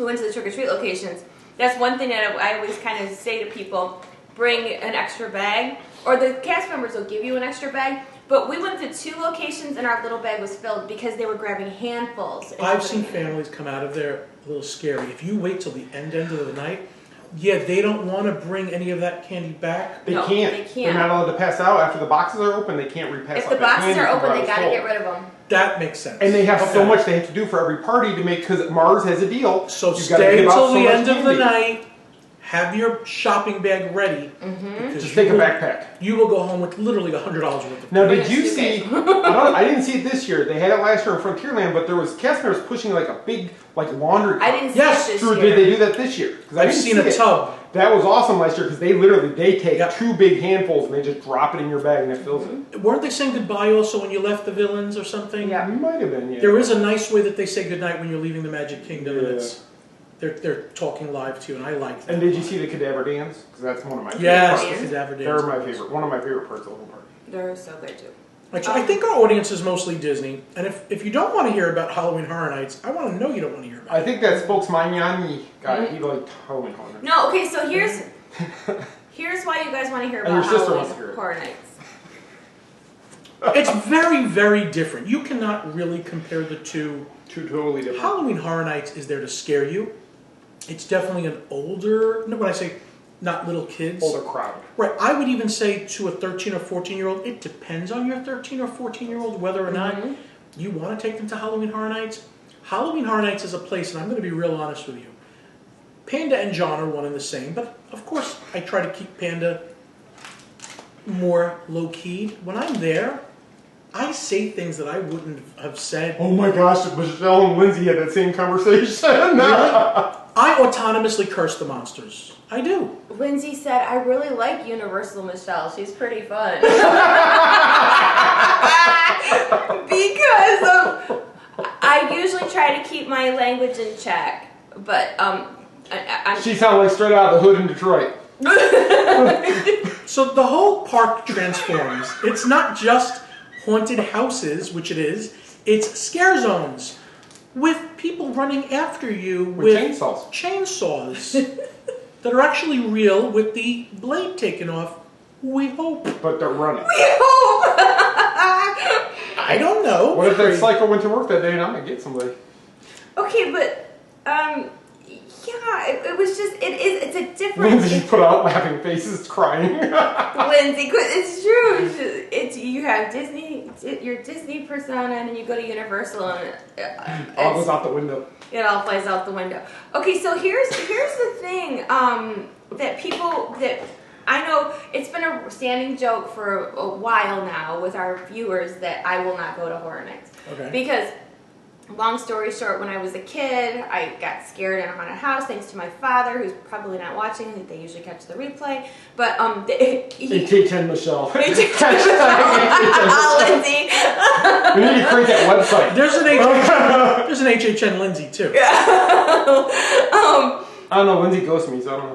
went to the trick or treat locations, That's one thing that I always kind of say to people, bring an extra bag, or the cast members will give you an extra bag. But we went to 2 locations and our little bag was filled because they were grabbing handfuls. I've seen families come out of there a little scary. If you wait till the end of the night, yeah, they don't want to bring any of that candy back. They can't. They're not allowed to pass out after the boxes are open. They can't repass. If the boxes are open, they gotta get rid of them. That makes sense. And they have so much they have to do for every party to make, because Mars has a deal. So stay until the end of the night. Have your shopping bag ready. Just take a backpack. You will go home with literally $100 worth of. Now, did you see? I didn't see it this year. They had it last year in Frontierland, but there was cast members pushing like a big laundry. I didn't see it this year. Did they do that this year? I've seen a tub. That was awesome last year because they take 2 big handfuls and they just drop it in your bag and it fills it. Weren't they saying goodbye also when you left the villains or something? Yeah, might have been. Yeah. There is a nice way that they say goodnight when you're leaving the Magic Kingdom, and it's. They're talking live to you, and I like that. And did you see the cadaver dance? Because that's one of my favorite parts. Yes, the cadaver dance. They're my favorite. One of my favorite parts of the whole party. They're so good too. Actually, I think our audience is mostly Disney, and if you don't want to hear about Halloween Horror Nights, I want to know you don't want to hear about it. I think that spokesman guy, he liked Halloween Horror Nights. No, okay, so here's why you guys want to hear about Halloween Horror Nights. It's very, very different. You cannot really compare the two. Two totally different. Halloween Horror Nights is there to scare you. It's definitely an older, when I say not little kids. Older crowd. Right. I would even say to a 13 or 14-year-old, it depends on your 13 or 14-year-old whether or not you want to take them to Halloween Horror Nights. Halloween Horror Nights is a place, and I'm going to be real honest with you. Panda and John are one and the same, but of course I try to keep Panda more low-keyed. When I'm there, I say things that I wouldn't have said. Oh my gosh, Michelle and Lindsay had that same conversation. Really? I autonomously curse the monsters. I do. Lindsay said, I really like Universal Michelle. She's pretty fun. Because I usually try to keep my language in check. But she sounded like straight out of the hood in Detroit. So the whole park transforms. It's not just haunted houses, which it is. It's scare zones with people running after you with chainsaws that are actually real with the blade taken off. We hope. But they're running. We hope. I don't know. What if that psycho went to work that day and I'm gonna get somebody? Okay, but yeah, it was just it's a different. Lindsay put out laughing faces, crying. Lindsay, it's true. It's you have Disney, your Disney persona, and then you go to Universal, and it all goes out the window. It all flies out the window. Okay, so here's the thing that people that I know it's been a standing joke for a while now with our viewers that I will not go to horror nights. Okay. Because long story short, when I was a kid, I got scared in a haunted house thanks to my father, who's probably not watching. They usually catch the replay. But HHN Michelle. Lindsay. We need to create that website. There's an HHN Lindsay too. I don't know. Lindsay ghosted me, so I don't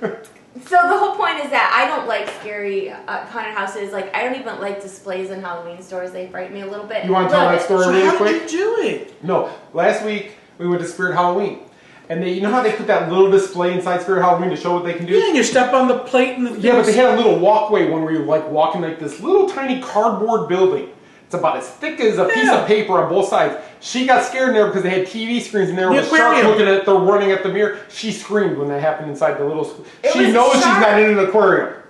know. So the whole point is that I don't like scary haunted houses. Like, I don't even like displays in Halloween stores. They frighten me a little bit. You want to tell that story really quick? How did you do it? No. Last week, we went to Spirit Halloween. And you know how they put that little display inside Spirit Halloween to show what they can do? Yeah, and you step on the plate and the things. Yeah, but they had a little walkway one where you're like walking like this little tiny cardboard building. It's about as thick as a piece of paper on both sides. She got scared in there because they had TV screens in there with a shark looking at they're running at the mirror. She screamed when that happened inside the little school. She knows she's not in an aquarium.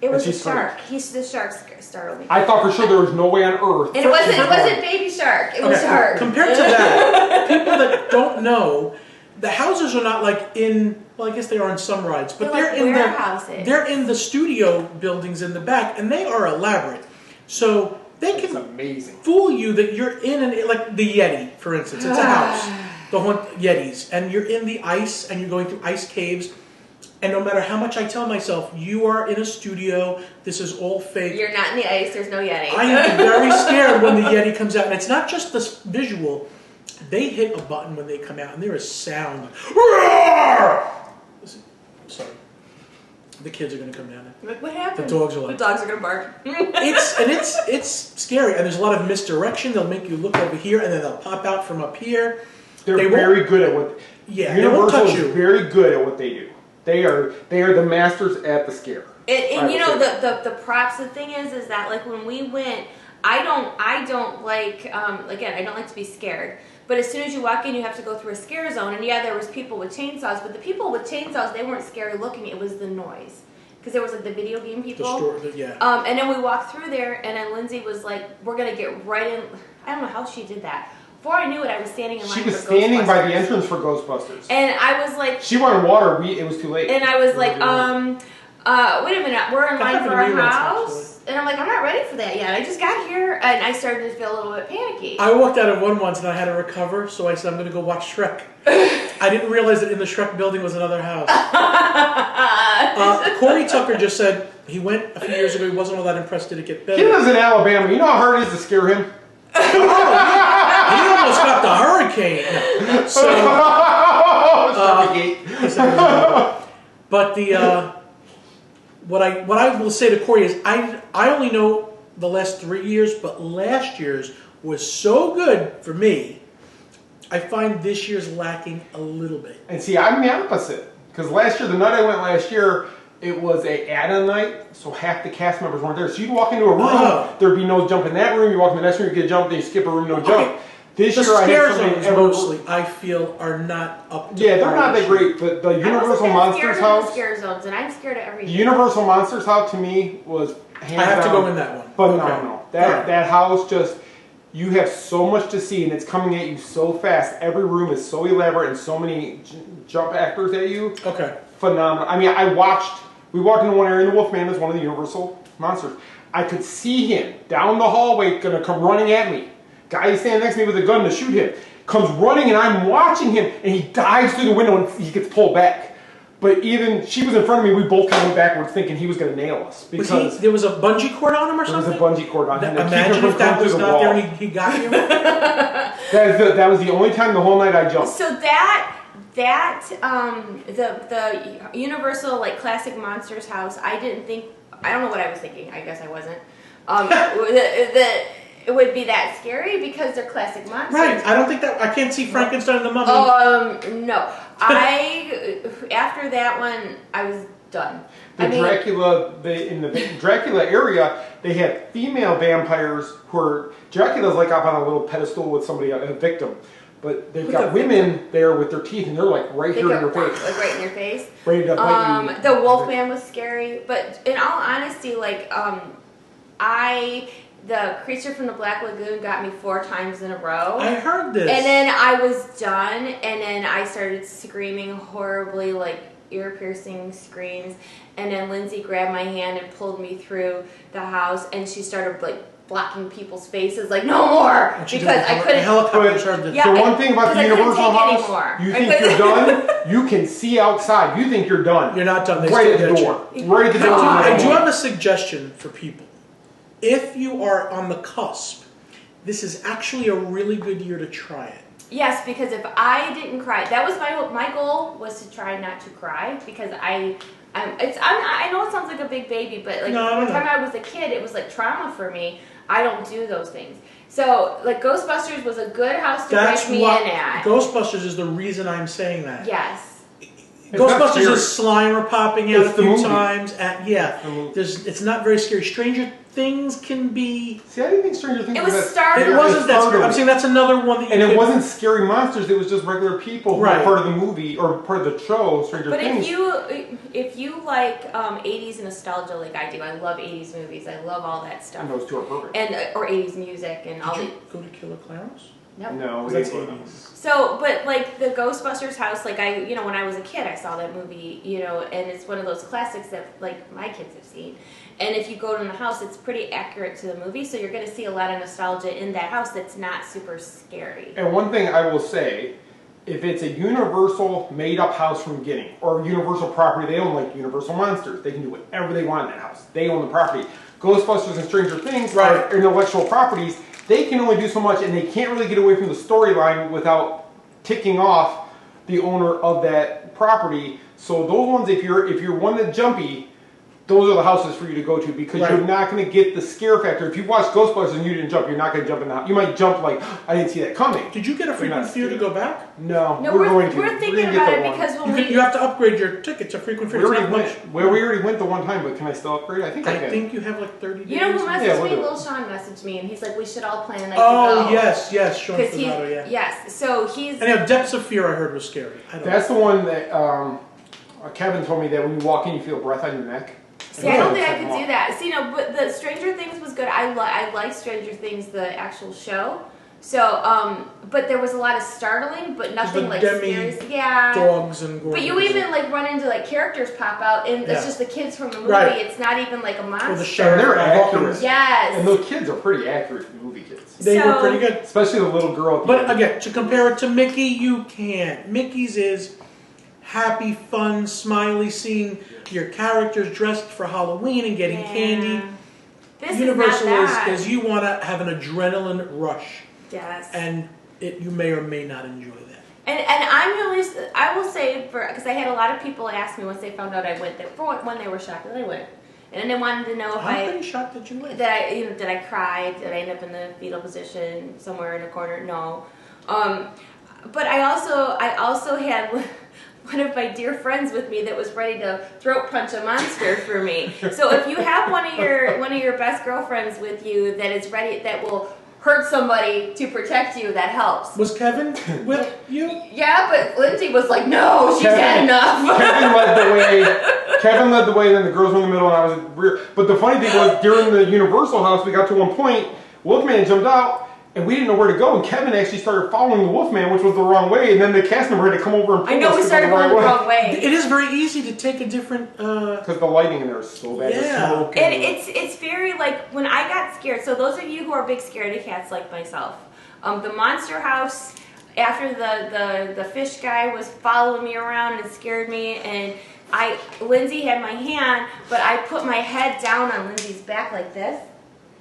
It was a shark. The shark startled me. I thought for sure there was no way on earth. And it wasn't baby shark. It was shark. Compared to that, people that don't know, the houses are not like in, well, I guess they are in some rides, but they're in warehouses. They're in the studio buildings in the back, and they are elaborate. So they can fool you that you're in like the Yeti, for instance. It's a house, the Yetis, and you're in the ice, and you're going through ice caves. And no matter how much I tell myself, you are in a studio, this is all fake. You're not in the ice, there's no Yeti. I am very scared when the Yeti comes out. And it's not just the visual. They hit a button when they come out, and there is sound. Sorry. The kids are going to come down there. What happened? The dogs are like... The dogs are going to bark. It's scary, and there's a lot of misdirection. They'll make you look over here, and then they'll pop out from up here. They're very good at what... Yeah, they won't Universal touch is you. very good at what they do. They are the masters at the scare. And you know the props. The thing is that like when we went, I don't like again, I don't like to be scared. But as soon as you walk in, you have to go through a scare zone. And yeah, there was people with chainsaws, but the people with chainsaws, they weren't scary looking. It was the noise. Because there was like the video game people. And then we walked through there, and then Lindsay was like, we're going to get right in. I don't know how she did that. Before I knew it, I was standing in line for Ghostbusters. She was standing by the entrance for Ghostbusters. And I was like... She wanted water. It was too late. And I was like, wait a minute, we're in line for our house? And I'm like, I'm not ready for that yet. I just got here, and I started to feel a little bit panicky. I walked out of one once, and I had to recover, so I said, I'm going to go watch Shrek. I didn't realize that in the Shrek building was another house. Corey Tucker just said he went a few years ago. He wasn't all that impressed. Did it get better? He lives in Alabama. You know how hard it is to scare him? He almost got the hurricane. No. So, but the what I will say to Corey is I only know the last 3 years, but last year's was so good for me. I find this year's lacking a little bit. And see, I'm the opposite. Because last year, the night I went last year, it was a add-on night, so half the cast members weren't there. So you'd walk into a room, there'd be no jump in that room. You walk in the next room, you get a jump, then you skip a room, no jump. This year I had something mostly, I feel, are not up to they're not that great, but the Universal Monsters house... Scare zones, and I'm scared of everything. The Universal Monsters house, to me, was hands down. I have to go in that one. Phenomenal. That house just... You have so much to see, and it's coming at you so fast. Every room is so elaborate, and so many jump actors at you. Okay. Phenomenal. I mean, we walked into one area, and the Wolfman is one of the Universal Monsters. I could see him down the hallway, gonna come running at me. Guy standing next to me with a gun to shoot him. Comes running, and I'm watching him, and he dives through the window, and he gets pulled back. But even, she was in front of me, we both kind of went backwards thinking he was going to nail us. Because there was a bungee cord on him or something? There was a bungee cord on him. Imagine if that was not there and he got you. That was the only time the whole night I jumped. So the Universal like Classic Monsters house, I don't know what I was thinking. I guess I wasn't. It would be that scary because they're classic monsters. Right. I don't think that. I can't see Frankenstein and the Mummy. No. After that one, I was done. In the Dracula area, they had female vampires who are... Dracula's like up on a little pedestal with somebody, a victim. But they've got women there with their teeth, and they're like right here in your face. Like right in your face. Ready to bite you. The Wolfman was scary. But in all honesty, like, the Creature from the Black Lagoon got me 4 times in a row. I heard this. And then I was done, and then I started screaming horribly, like ear-piercing screams. And then Lindsay grabbed my hand and pulled me through the house, and she started like blocking people's faces, like no more, because I couldn't. The one thing about the Universal house, you think you're done, you can see outside. You think you're done. You're not done. They right at the door. Right at the door. I do have a suggestion for people. If you are on the cusp, this is actually a really good year to try it. Yes, because if I didn't cry, that was my goal was to try not to cry, because I know it sounds like a big baby, but like the time I was a kid, it was like trauma for me. I don't do those things. So like Ghostbusters was a good house to break me in at. Ghostbusters is the reason I'm saying that. Yes. Ghostbusters is Slimer popping out a few times, and it's not very scary. Stranger Things can be. See, I didn't think Stranger Things was that scary. It wasn't that scary. I'm saying that's another one that and it wasn't scary monsters. It was just regular people who were part of the movie or part of the show, Stranger Things. But if you like 80s nostalgia like I do, I love 80s movies. I love all that stuff. And those two are perfect. And or 80s music and all. Did you go to Killer Clowns? No, that's 80s. So, but like the Ghostbusters house, like when I was a kid, I saw that movie, and it's one of those classics that like my kids have seen. And if you go to the house, it's pretty accurate to the movie, so you're going to see a lot of nostalgia in that house that's not super scary. And one thing I will say, if it's a Universal made-up house from the beginning, or Universal property, they own like Universal Monsters. They can do whatever they want in that house. They own the property. Ghostbusters and Stranger Things are intellectual properties. They can only do so much, and they can't really get away from the storyline without ticking off the owner of that property. So those ones, if you're one that's jumpy, those are the houses for you to go to because you're not going to get the scare factor. If you watch Ghostbusters and you didn't jump, you're not going to jump in the house. You might jump like, I didn't see that coming. Did you get a frequent fear to go back? No, we're going to. We're thinking about it because when you have to upgrade your ticket to frequent fear. We already went the one time, but can I still upgrade? I think I can. I think you have like 30 days. You know who messaged me? Lil Sean messaged me, and he's like, we should all plan a night to go. Oh, yes, Sean Fernando, yeah. Yes, so he's... And Depths of Fear I heard was scary. That's the one that Kevin told me that when you walk in, you feel a breath on your neck. See, I don't think I could do that. See, no, but the Stranger Things was good. I like Stranger Things, the actual show. So, but there was a lot of startling, but nothing like scary. Yeah. Dogs and But you even like run into like characters pop out, and it's just the kids from the movie. It's not even like a monster. Or the show. They're accurate. Yes. And those kids are pretty accurate movie kids. They were pretty good. Especially the little girl. But again, to compare it to Mickey, you can't. Mickey's is happy, fun, smiley, seeing your characters dressed for Halloween and getting candy. Universal is you want to have an adrenaline rush. Yes. And you may or may not enjoy that. And I will say, because I had a lot of people ask me once they found out I went there, when they were shocked that I went. And then they wanted to know if I've been shocked that you went. Did I cry? Did I end up in the fetal position somewhere in a corner? No. But I also had one of my dear friends with me that was ready to throat punch a monster for me. So if you have one of your best girlfriends with you that is ready, that will hurt somebody to protect you, that helps. Was Kevin with you? Yeah, but Lindsay was like, no, she's had enough. Kevin led the way, then the girls were in the middle, and I was at the rear. But the funny thing was, during the Universal house, we got to one point, Wolfman jumped out, and we didn't know where to go, and Kevin actually started following the Wolfman, which was the wrong way, and then the cast member had to come over and pull us we started going the wrong way. It is very easy to take a different... Because the lighting in there is so bad. Yeah. Smoke and it's very, like, when I got scared, so those of you who are big scaredy cats like myself, the Monster House, after the fish guy was following me around and scared me, and Lindsay had my hand, but I put my head down on Lindsay's back like this,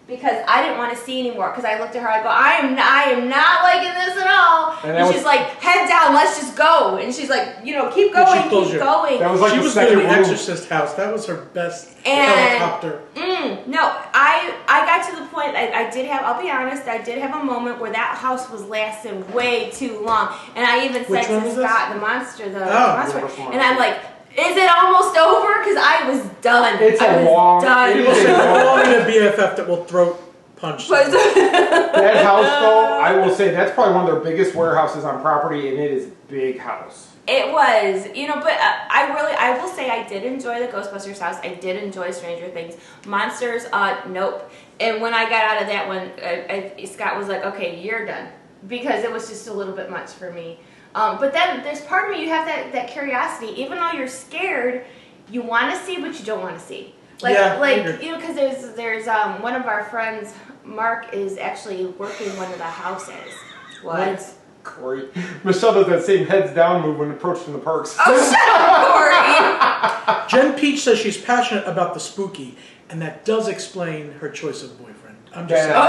because I didn't want to see anymore. Because I looked at her, I go, I am not liking this at all. And she's like, head down, let's just go. And she's like, keep going, keep going. That was like she was in the Exorcist house. That was her best helicopter. No, I got to the point. I'll be honest, I did have a moment where that house was lasting way too long. And I even said to Scott, the monster, and I'm like, is it almost over? Because I was done. It's a long to BFF that will throat punch. That house, though, I will say that's probably one of their biggest warehouses on property, and it is a big house. It was, but I will say I did enjoy the Ghostbusters house. I did enjoy Stranger Things. Monsters, nope. And when I got out of that one, Scott was like, okay, you're done. Because it was just a little bit much for me. But then there's part of me, you have that curiosity. Even though you're scared, you want to see, but you don't want to see. Because there's one of our friends, Mark, is actually working one of the houses. What? Corey. Michelle does that same heads down move when approached in the parks. Oh, shut up, Corey! Jen Peach says she's passionate about the spooky, and that does explain her choice of boyfriend. I'm just saying. I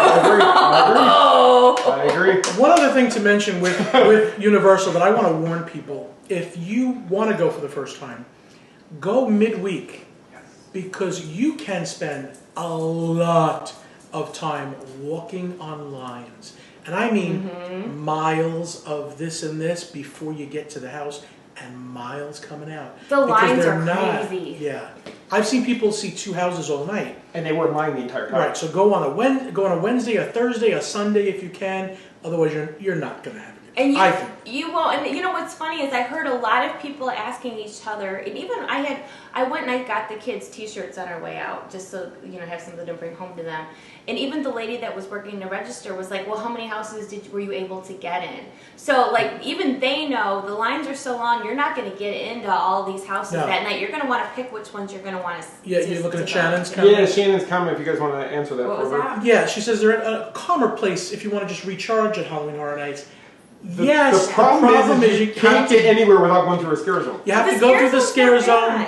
agree. One other thing to mention with Universal that I want to warn people, if you want to go for the first time, go midweek, because you can spend a lot of time walking on lines. And I mean miles of this and this before you get to the house, and miles coming out. The lines are crazy. Yeah. I've seen people see 2 houses all night. And they were in line the entire time. Right, so go on a Wednesday, a Thursday, a Sunday if you can. Otherwise, you're not going to have it. And you won't. And you know what's funny is I heard a lot of people asking each other, and even I went and I got the kids T-shirts on our way out, just so have something to bring home to them. And even the lady that was working the register was like, well, how many houses were you able to get in? So like even they know the lines are so long, you're not going to get into all these houses that night. You're going to want to pick which ones you're going to want to. Yeah, you're looking at Shannon's comment. Yeah, Shannon's comment. If you guys want to answer that. What was that? Yeah, she says they're a calmer place if you want to just recharge at Halloween Horror Nights. The problem is you can't get anywhere without going through a scare zone. You have to go through the scare zone,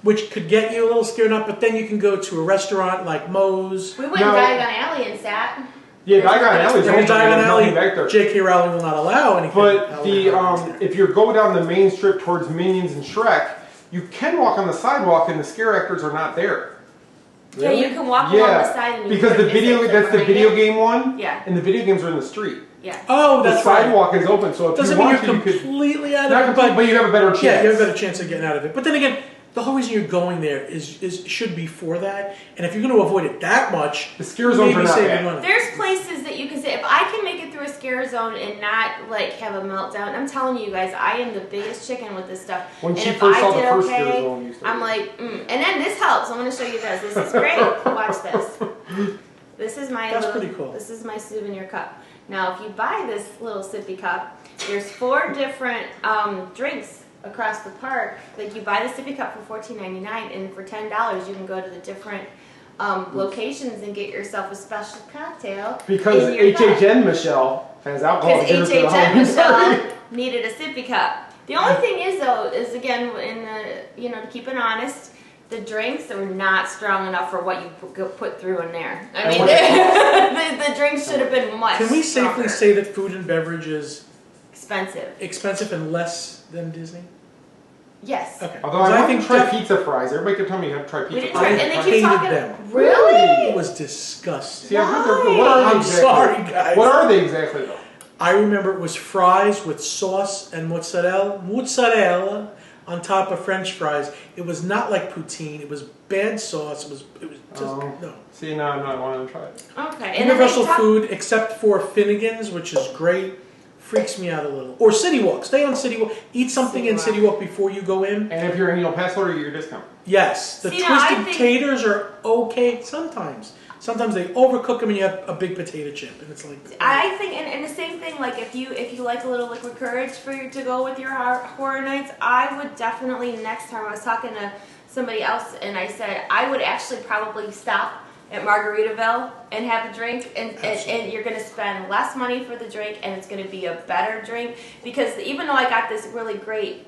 which could get you a little scared up, but then you can go to a restaurant like Moe's. We went to Diagon Alley and sat. Yeah, Diagon Alley's open. Diagon Alley, J.K. Rowling will not allow anything. But if you go down the main strip towards Minions and Shrek, you can walk on the sidewalk and the scare actors are not there. Really? Yeah, you can walk along the side and you because the video that's the video game one. Yeah. And the video games are in the street. Yeah. Oh, that's the sidewalk is open, so if doesn't you mean want you're to, completely out of it, but you have a better chance. Yeah, you have a better chance of getting out of it. But then again, the whole reason you're going there should be for that. And if you're going to avoid it that much, the scare zones are not bad. money. There's places that you can say, if I can make it through a scare zone and not like have a meltdown, I'm telling you guys, I am the biggest chicken with this stuff. When she and if first I saw the did first okay, scare zone, I'm like, And then this helps. I'm going to show you this. This is great. Watch this. This is my pretty cool. This is my souvenir cup. Now, if you buy this little sippy cup, there's 4 different drinks across the park. Like you buy the sippy cup for $14.99, and for $10 you can go to the different locations and get yourself a special cocktail. Because HHN Michelle has alcohol. Because HHN Michelle needed a sippy cup. The only thing is though, is again, to keep it honest, the drinks are not strong enough for what you put through in there. I mean, the drinks should have been much. Can we stronger. safely say that food and beverage is expensive and less than Disney? Yes. Okay. Although I think try pizza fries. Everybody kept telling me you have to try pizza fries. And they keep talking. Them. Really? It was disgusting. See, I'm sorry, guys. What are they exactly though? I remember it was fries with sauce and mozzarella on top of French fries. It was not like poutine. It was bad sauce. It was just no. See, now I'm not wanting to try it. Okay. Universal food, except for Finnegan's, which is great, freaks me out a little. Or City Walk. Stay on City Walk. Eat something in City Walk before you go in. And if you're an annual pass holder, you get your discount. Yes. The twisted taters are okay sometimes. Sometimes they overcook them and you have a big potato chip, and it's like. I think, and the same thing. Like if you like a little liquid courage to go with your horror nights, I would definitely next time. I was talking to somebody else, and I said I would actually probably stop at Margaritaville and have a drink, and you're going to spend less money for the drink, and it's going to be a better drink because even though I got this really great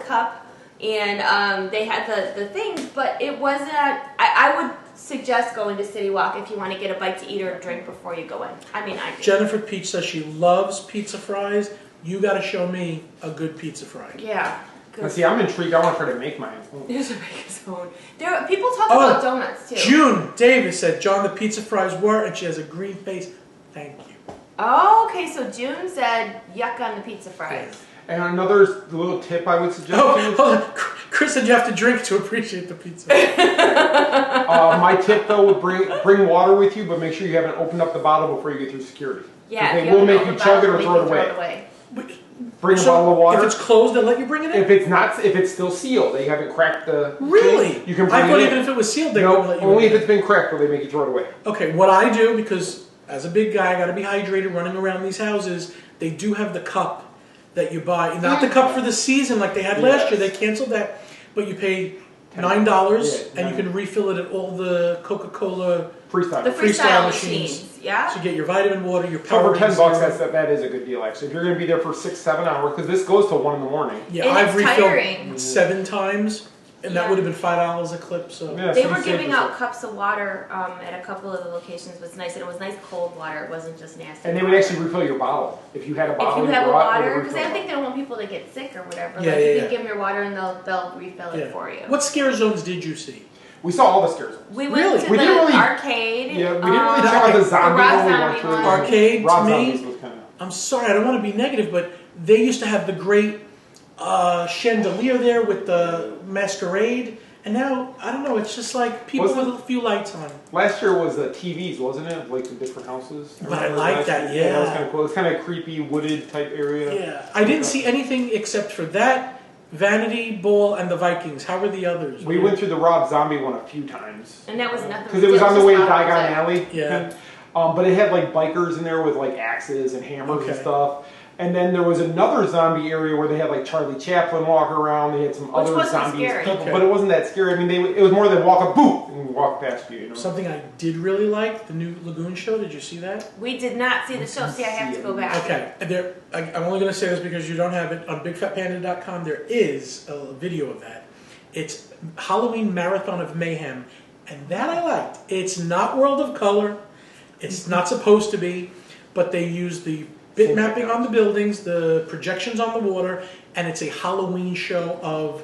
cup and they had the things, but it wasn't. I would suggest going to City Walk if you want to get a bite to eat or a drink before you go in. I mean, I do. Jennifer Peach says she loves pizza fries. You got to show me a good pizza fry. Yeah. Now, see, I'm intrigued. I want to try to make mine. There's a make his own. People talk about donuts too. June Davis said, John, the pizza fries were, and she has a green face. Thank you. Oh, okay. So June said, yuck on the pizza fries. Yes. And another little tip I would suggest. Hold on. Chris said you have to drink to appreciate the pizza. My tip though would bring water with you, but make sure you haven't opened up the bottle before you get through security. Yeah, they will make you chug it or throw it away. Bring a bottle of water. If it's closed, they'll let you bring it in? If it's still sealed, they haven't cracked the Really? thing, you can bring I thought it even in. if it was sealed, they No, wouldn't let you only in. if it's been cracked will they make you throw it away. Okay, what I do, because as a big guy, I got to be hydrated running around these houses, they do have the cup that you buy. Not the cup for the season like they had last year. They canceled that. But you pay $9 and you can refill it at all the Coca-Cola freestyle machines. Yeah. So you get your vitamin water, your So power. for $10, that is a good deal actually. If you're going to be there for 6-7 hours, because this goes till 1 in the morning. Yeah, and I've refilled tiring. 7 times, and that would have been $5 a clip. So Yeah, they were giving out cups of water at a couple of the locations. It was nice, and it was nice cold water. It wasn't just nasty. And they would actually refill your bottle if you had a bottle. If you have a brought, water, because I think they don't want people to get sick or whatever. Yeah, you can give them your water and they'll refill it for you. What scare zones did you see? We saw all the scares. We went to we the didn't really, arcade. Yeah, we didn't really check out the zombie one. Arcade, Rob to me, Zombies was kind of... I'm sorry, I don't want to be negative, but they used to have the great chandelier there with the masquerade, and now, I don't know, it's just like people with a few lights on. Last year was the TVs, wasn't it? Like the different houses. But I like that, yeah. That was kind of cool. It was kind of creepy, wooded type area. Yeah, I didn't see anything except for that, Vanity, Ball, and the Vikings. How were the others? We went through the Rob Zombie one a few times. And that was nothing. Because it was on the way to Diagon Alley. Yeah. But it had like bikers in there with like axes and hammers and stuff. And then there was another zombie area where they had like Charlie Chaplin walk around. They had some other zombies people, but it wasn't that scary. I mean, it was more than walk up, boom, and walk past you. You know? Something I did really like, the new Lagoon show. Did you see that? We did not see the show. See, I have to go back. Okay, I'm only going to say this because you don't have it. On BigFatPanda.com, there is a video of that. It's Halloween Marathon of Mayhem, and that I liked. It's not World of Color. It's not supposed to be, but they use the bit mapping on the buildings, the projections on the water, and it's a Halloween show of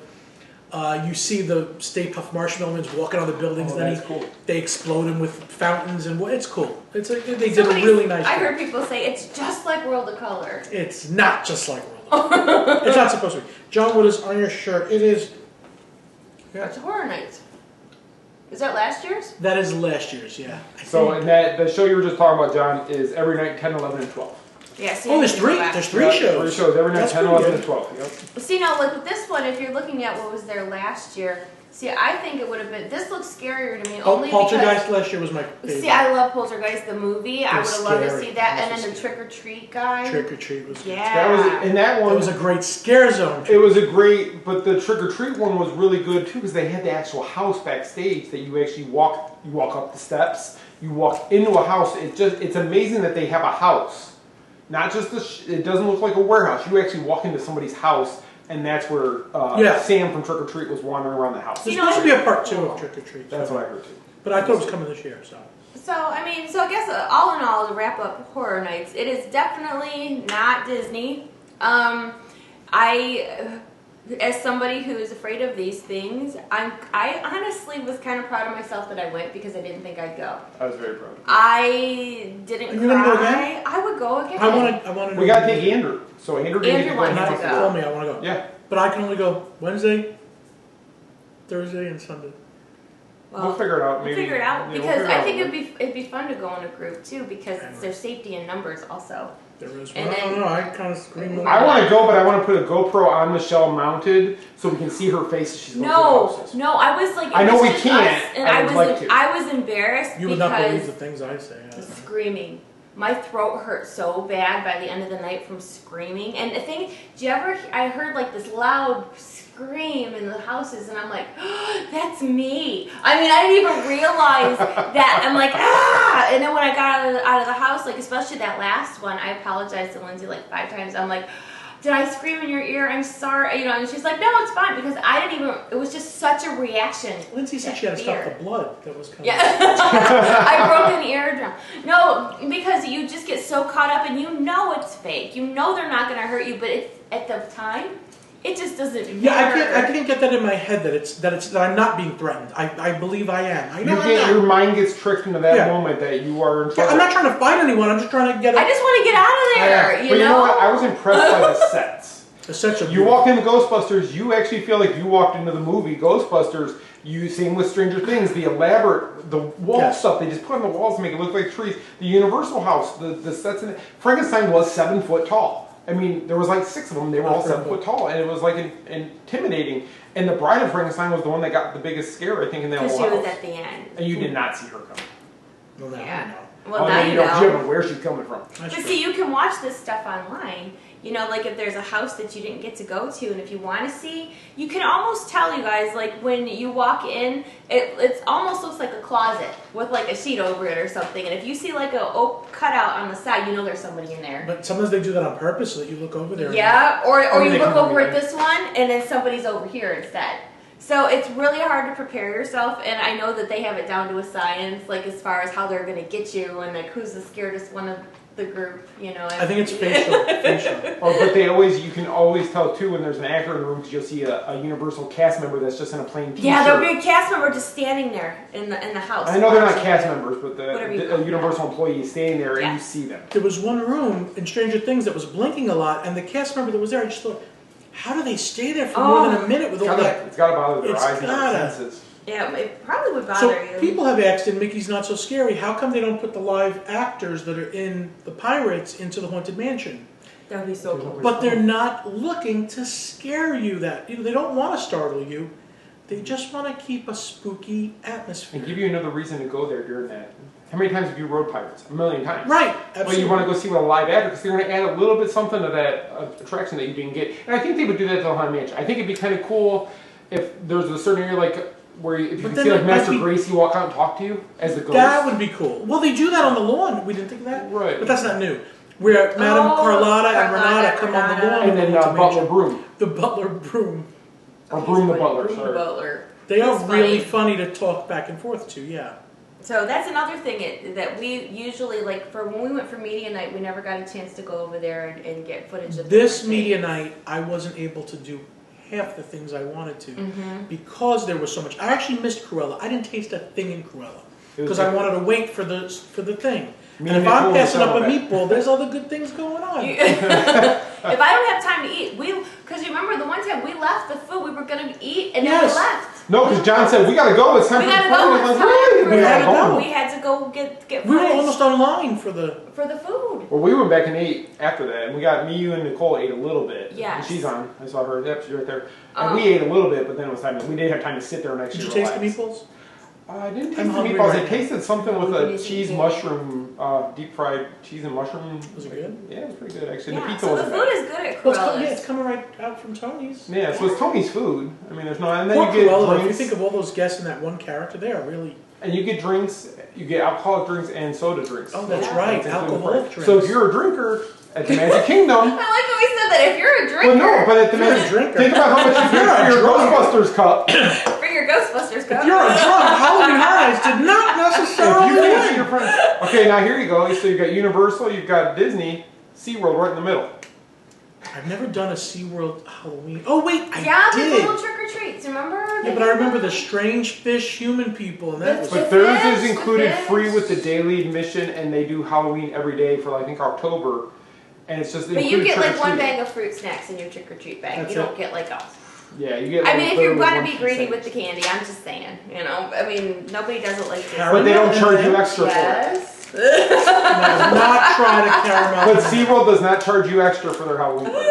You see the Stay Puft Marshmallows walking on the buildings, then cool. They explode them with fountains, and it's cool. They did a really nice job. I heard people say it's just like World of Color. It's not just like World of Color. It's not supposed to be. John, what is on your shirt? It is... Yeah. It's Horror Nights. Is that last year's? That is last year's, yeah. So, and the show you were just talking about, John, is every night 10, 11, and 12. Yeah, see, there's three shows. 3 shows every night, 10, 11, and 12. Yep. See, now, like with this one, if you're looking at what was there last year, see, I think it would have been, this looks scarier to me only Poltergeist because... last year was my favorite. See, I love Poltergeist, the movie. I would have loved to see that. And then the Trick or Treat guy. Trick or Treat was good. Yeah. That one... It was a great scare zone. It was a great... But the Trick or Treat one was really good, too, because they had the actual house backstage that you actually walk... You walk up the steps, you walk into a house. It's amazing that they have a house. Not just it doesn't look like a warehouse. You actually walk into somebody's house, and that's where Sam from Trick or Treat was wandering around the house. There's supposed to be a part 2 of Trick or Treat. That's what I heard too. But I thought it was coming this year, so. So I guess all in all, to wrap up Horror Nights, it is definitely not Disney. As somebody who is afraid of these things, I honestly was kind of proud of myself that I went because I didn't think I'd go. I was very proud. I didn't cry. Are you gonna go again? I would go again. I want to. We gotta take Andrew. So Andrew wants to go. Told me I want to go. Yeah. But I can only go Wednesday, Thursday, and Sunday. Well, we'll figure it out. Maybe. We'll figure it out because I think it'd be fun to go in a group too because there's safety in numbers also. There is. Well, I don't know. I kind of scream. I want to go, but I want to put a GoPro on Michelle mounted so we can see her face as she's going through the houses. No, I was like, I know we can't. And I was embarrassed. You would not believe the things I say. Screaming. My throat hurt so bad by the end of the night from screaming. And the thing, I heard like this loud scream in the houses, and I'm like, oh, that's me. I mean, I didn't even realize that. I'm like, ah! And then when I got out of the house, like especially that last one, I apologized to Lindsay like 5 times. I'm like, did I scream in your ear? I'm sorry. And she's like, no, it's fine, because I didn't even, it was just such a reaction. Lindsay said she had to stop the blood that was coming. Yeah. I broke an eardrum. No, because you just get so caught up and you know it's fake. You know they're not going to hurt you, but at the time, it just doesn't matter. Yeah, I can't get that in my head that I'm not being threatened. I believe I am. I know your mind gets tricked into that moment that you are in trouble. Yeah, I'm not trying to fight anyone. I'm just trying to get. I just want to get out of there. You know what? I was impressed by the sets. The sets are. You walk into Ghostbusters, you actually feel like you walked into the movie Ghostbusters. Same with Stranger Things, the wall stuff they just put on the walls to make it look like trees. The Universal house, the sets in it. Frankenstein was 7 foot tall. I mean, there was like 6 of them. They were all 7 foot tall, and it was like intimidating. And the Bride of Frankenstein was the one that got the biggest scare, I think, in that whole house. Because she was at the end. And you did not see her coming. Well, now yeah. I know. Well, now you know. You don't know where she's coming from. But see, you can watch this stuff online. You know, like if there's a house that you didn't get to go to, and if you want to see, you can almost tell, you guys, like when you walk in, it almost looks like a closet with like a sheet over it or something. And if you see like a oak cutout on the side, you know there's somebody in there. But sometimes they do that on purpose so that you look over there. Yeah, or you look over at this one, and then somebody's over here instead. So it's really hard to prepare yourself, and I know that they have it down to a science, like as far as how they're going to get you, and like who's the scaredest one of the group, you know. I think it's facial. But you can always tell too when there's an actor in the room, because you'll see a Universal cast member that's just in a plain t-shirt. Yeah, there'll be a cast member just standing there in the house. I know they're not cast members, but the Universal employee is standing there and you see them. There was one room in Stranger Things that was blinking a lot, and the cast member that was there, I just thought, how do they stay there for more than a minute with all that? It's got to bother their eyes and their senses. Yeah, it probably would bother you. So people have asked in Mickey's Not So Scary, how come they don't put the live actors that are in the Pirates into the Haunted Mansion? That would be so cool. But they're not looking to scare you. They don't want to startle you. They just want to keep a spooky atmosphere. And give you another reason to go there during that. How many times have you rode Pirates? 1 million times. Right, absolutely. But you want to go see what a live actor, because they're going to add a little bit something to that attraction that you didn't get. And I think they would do that to the Haunted Mansion. I think it'd be kind of cool if there's a certain area like where if you can see like Master Gracie walk out and talk to you as the ghost. That would be cool. Well, they do that on the lawn. We didn't think of that. Right. But that's not new. Where Madame Carlotta and Renata come on the lawn. And then Butler Broom. The Butler Broom. Or Broom the Butler, Broom the Butler. They are really funny to talk back and forth to, yeah. So that's another thing that we usually, like, for when we went for media night, we never got a chance to go over there and get footage of this media night. I wasn't able to do half the things I wanted to because there was so much. I actually missed Cruella. I didn't taste a thing in Cruella because I wanted to wait for the thing. And if I'm passing up a meatball, there's other good things going on. If I don't have time to eat, because you remember the one time we left the food we were going to eat and then we left. No, because John said, we got to go, it's time for the food. We had to go get We were almost online for the food. Well, we went back and ate after that, and me, you, and Nicole ate a little bit. Yes. And she's on. I saw her. Yep, she's right there. And we ate a little bit, but then it was time. We didn't have time to sit there and actually relax. Did you taste the meatballs? I didn't taste the meatballs. I tasted something with a cheese mushroom, deep fried cheese and mushroom. Was it good? Yeah, it was pretty good actually. Yeah, The pizza so wasn't the food bad. is good at Cruella's. It's coming right out from Tony's. Yeah, so it's Tony's food. I mean, there's no. And then Poor you get Cruella, drinks. if you think of all those guests in that one character, they are really. And you get drinks. You get alcoholic drinks and soda drinks. Oh, that's right, alcoholic drinks. So if you're a drinker at the Magic Kingdom. I like how we said that. If you're a drinker. Well, no, but at the Magic drinker. Think about how much you get for your Ghostbusters cup. Bring your Ghostbusters cup. If you're a drunk, Halloween Horror did not necessarily. If you can't see your friends. Okay, now here you go. So you've got Universal, you've got Disney, SeaWorld right in the middle. I've never done a SeaWorld Halloween. Oh wait, I did. The little trick or treats. Remember? Yeah, but I remember the strange fish human people, and that was. But theirs is included free with the daily admission, and they do Halloween every day for I think October, and it's just. But you get like one bag of fruit snacks in your trick or treat bag. That's you don't get like Yeah, you get. I mean, if you're gonna be greedy with the candy, I'm just saying. You know, I mean, nobody does it like this. But they don't charge you extra for it. Yes. Not try to caramel. But SeaWorld does not charge you extra for their Halloween party.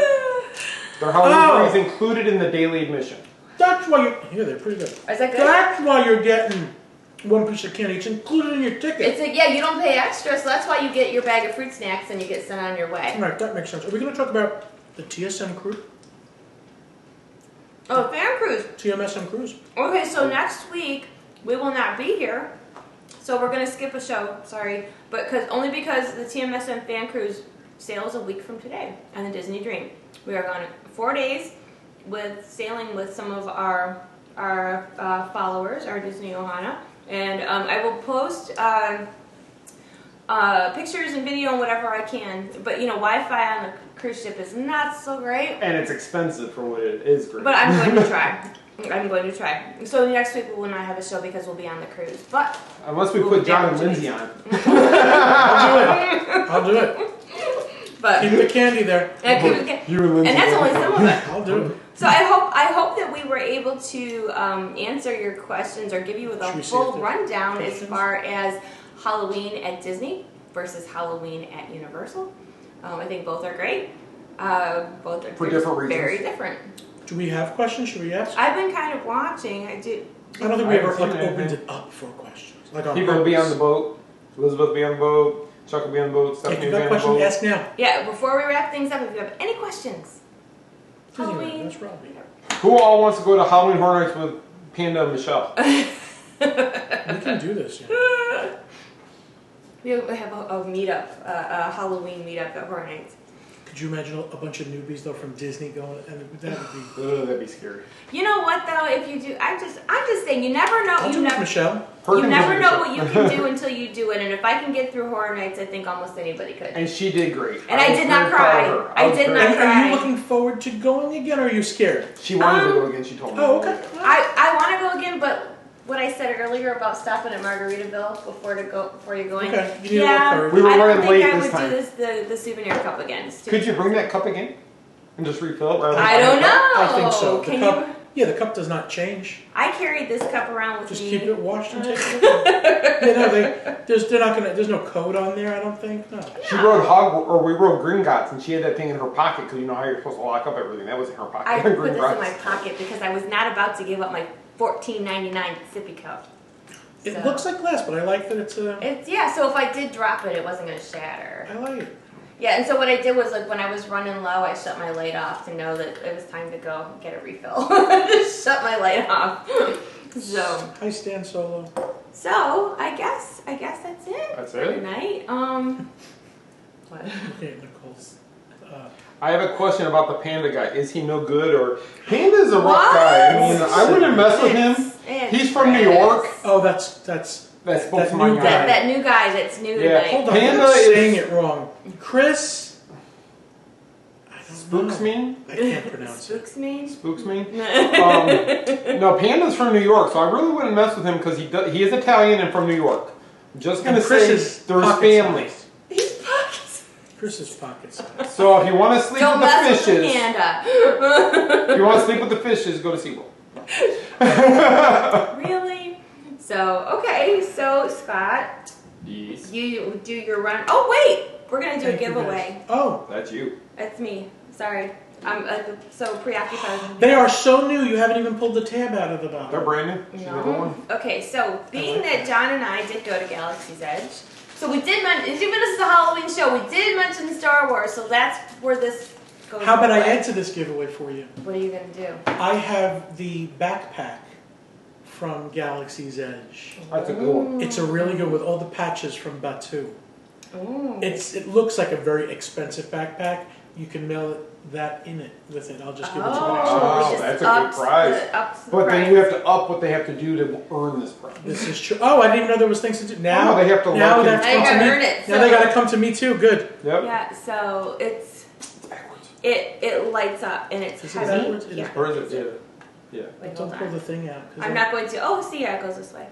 Their Halloween party is included in the daily admission. That's why you're. Yeah, they're pretty good. Is that good? That's why you're getting one piece of candy. It's included in your ticket. It's yeah, you don't pay extra, so that's why you get your bag of fruit snacks and you get sent on your way. Right, that makes sense. Are we going to talk about the TSM cruise? Oh, fan cruise. TMSM cruise. Okay, so next week we will not be here, so we're gonna skip a show. Sorry, but only because the TMSM fan cruise sails a week from today on the Disney Dream. We are going 4 days with sailing with some of our followers, our Disney Ohana, and I will post pictures and video and whatever I can. But you know, Wi-Fi on the cruise ship is not so great. And it's expensive for what it is great. But I'm going to try. I'm going to try. So next week we will not have a show because we'll be on the cruise. But unless we put John and Lindsay on. I'll do it. But keep the candy there. You and Lindsay. And that's only some of it. I'll do it. So I hope that we were able to answer your questions or give you the full rundown as far as Halloween at Disney versus Halloween at Universal. I think both are great. Both are for different reasons. Very different. Do we have questions? Should we ask? I've been kind of watching. I don't think we ever opened it up for questions. Like people will be on the boat. Elizabeth will be on the boat. Chuck will be on the boat. Stephanie will be on the boat. Ask now. Yeah, before we wrap things up, if you have any questions. Halloween. That's Robbie. Who all wants to go to Halloween Horror Nights with Panda and Michelle? We can do this. Yeah. We have a meetup, a Halloween meetup at Horror Nights. Could you imagine a bunch of newbies though from Disney going? And that would be. That'd be scary. You know what though? If you do, I'm just saying. You never know. I'll do it, Michelle. You never know what you can do until you do it. And if I can get through Horror Nights, I think almost anybody could. And she did great. And I did not cry. I did not cry. Are you looking forward to going again, or are you scared? She wanted to go again. She told me. Oh, okay. I want to go again, but what I said earlier about stopping at Margaritaville before you're going. Okay. You need a little we were running late I this time. would do the souvenir cup again. Could you bring that cup again and just refill it? I don't know. I think so. Can you? Yeah, the cup does not change. I carried this cup around with me. Just keep it washed and take it. They're not gonna. There's no code on there. I don't think. No. She rode we rode Gringotts, and she had that thing in her pocket because you know how you're supposed to lock up everything. That was in her pocket. I put this in my pocket because I was not about to give up my $14.99 sippy cup. It looks like glass, but I like that it's a. Yeah. So if I did drop it, it wasn't going to shatter. I like it. Yeah, and so what I did was like when I was running low, I shut my light off to know that it was time to go get a refill. Just shut my light off. So I stand solo. So I guess that's it. That's for it. Tonight. What? Okay, Nicole's. I have a question about the Panda guy. Is he no good or Panda's a rough guy? I mean, I wouldn't mess with him. He's from New York. Oh, that's that new guy. That new guy that's new tonight. Hold on, Panda I'm is saying it wrong. Chris. Spooksmean? I can't pronounce it. Spooksmean? No, Panda's from New York, so I really wouldn't mess with him because he is Italian and from New York. I'm just going to say there's families. He's pockets. Chris's pocket size. So if you want to sleep Don't with the mess fishes, with the panda. if you want to sleep with the fishes, go to SeaWorld. Really? So, okay, so Scott, Yes. you do your run. Oh, wait! We're going to do a giveaway. Oh. That's you. That's me. Sorry. I'm so preoccupied. They are so new, you haven't even pulled the tab out of the bottom. They're brand new. No. Okay, so being that John and I did go to Galaxy's Edge, so we did mention, even this is a Halloween show, we did mention Star Wars, so that's where this goes. How about I add to this giveaway for you? What are you going to do? I have the backpack from Galaxy's Edge. That's a good one. It's a really good with all the patches from Batu. Ooh. It looks like a very expensive backpack. You can mail that in it with it. I'll just give it to you next time. Oh, that's a good prize. But then you have to up what they have to do to earn this prize. This is true. Oh, I didn't even know there was things to do. Now they have to now look they have to Now you come to gotta me. earn it, Now so- they got to come to me too. Good. Yep. Yeah, so it's backwards. it lights up and it's Is it heavy. backwards? It is Yeah. Or is it? Yeah. Wait, Don't hold pull on. the thing out. I'm not going to. Oh, see, yeah, it goes this way.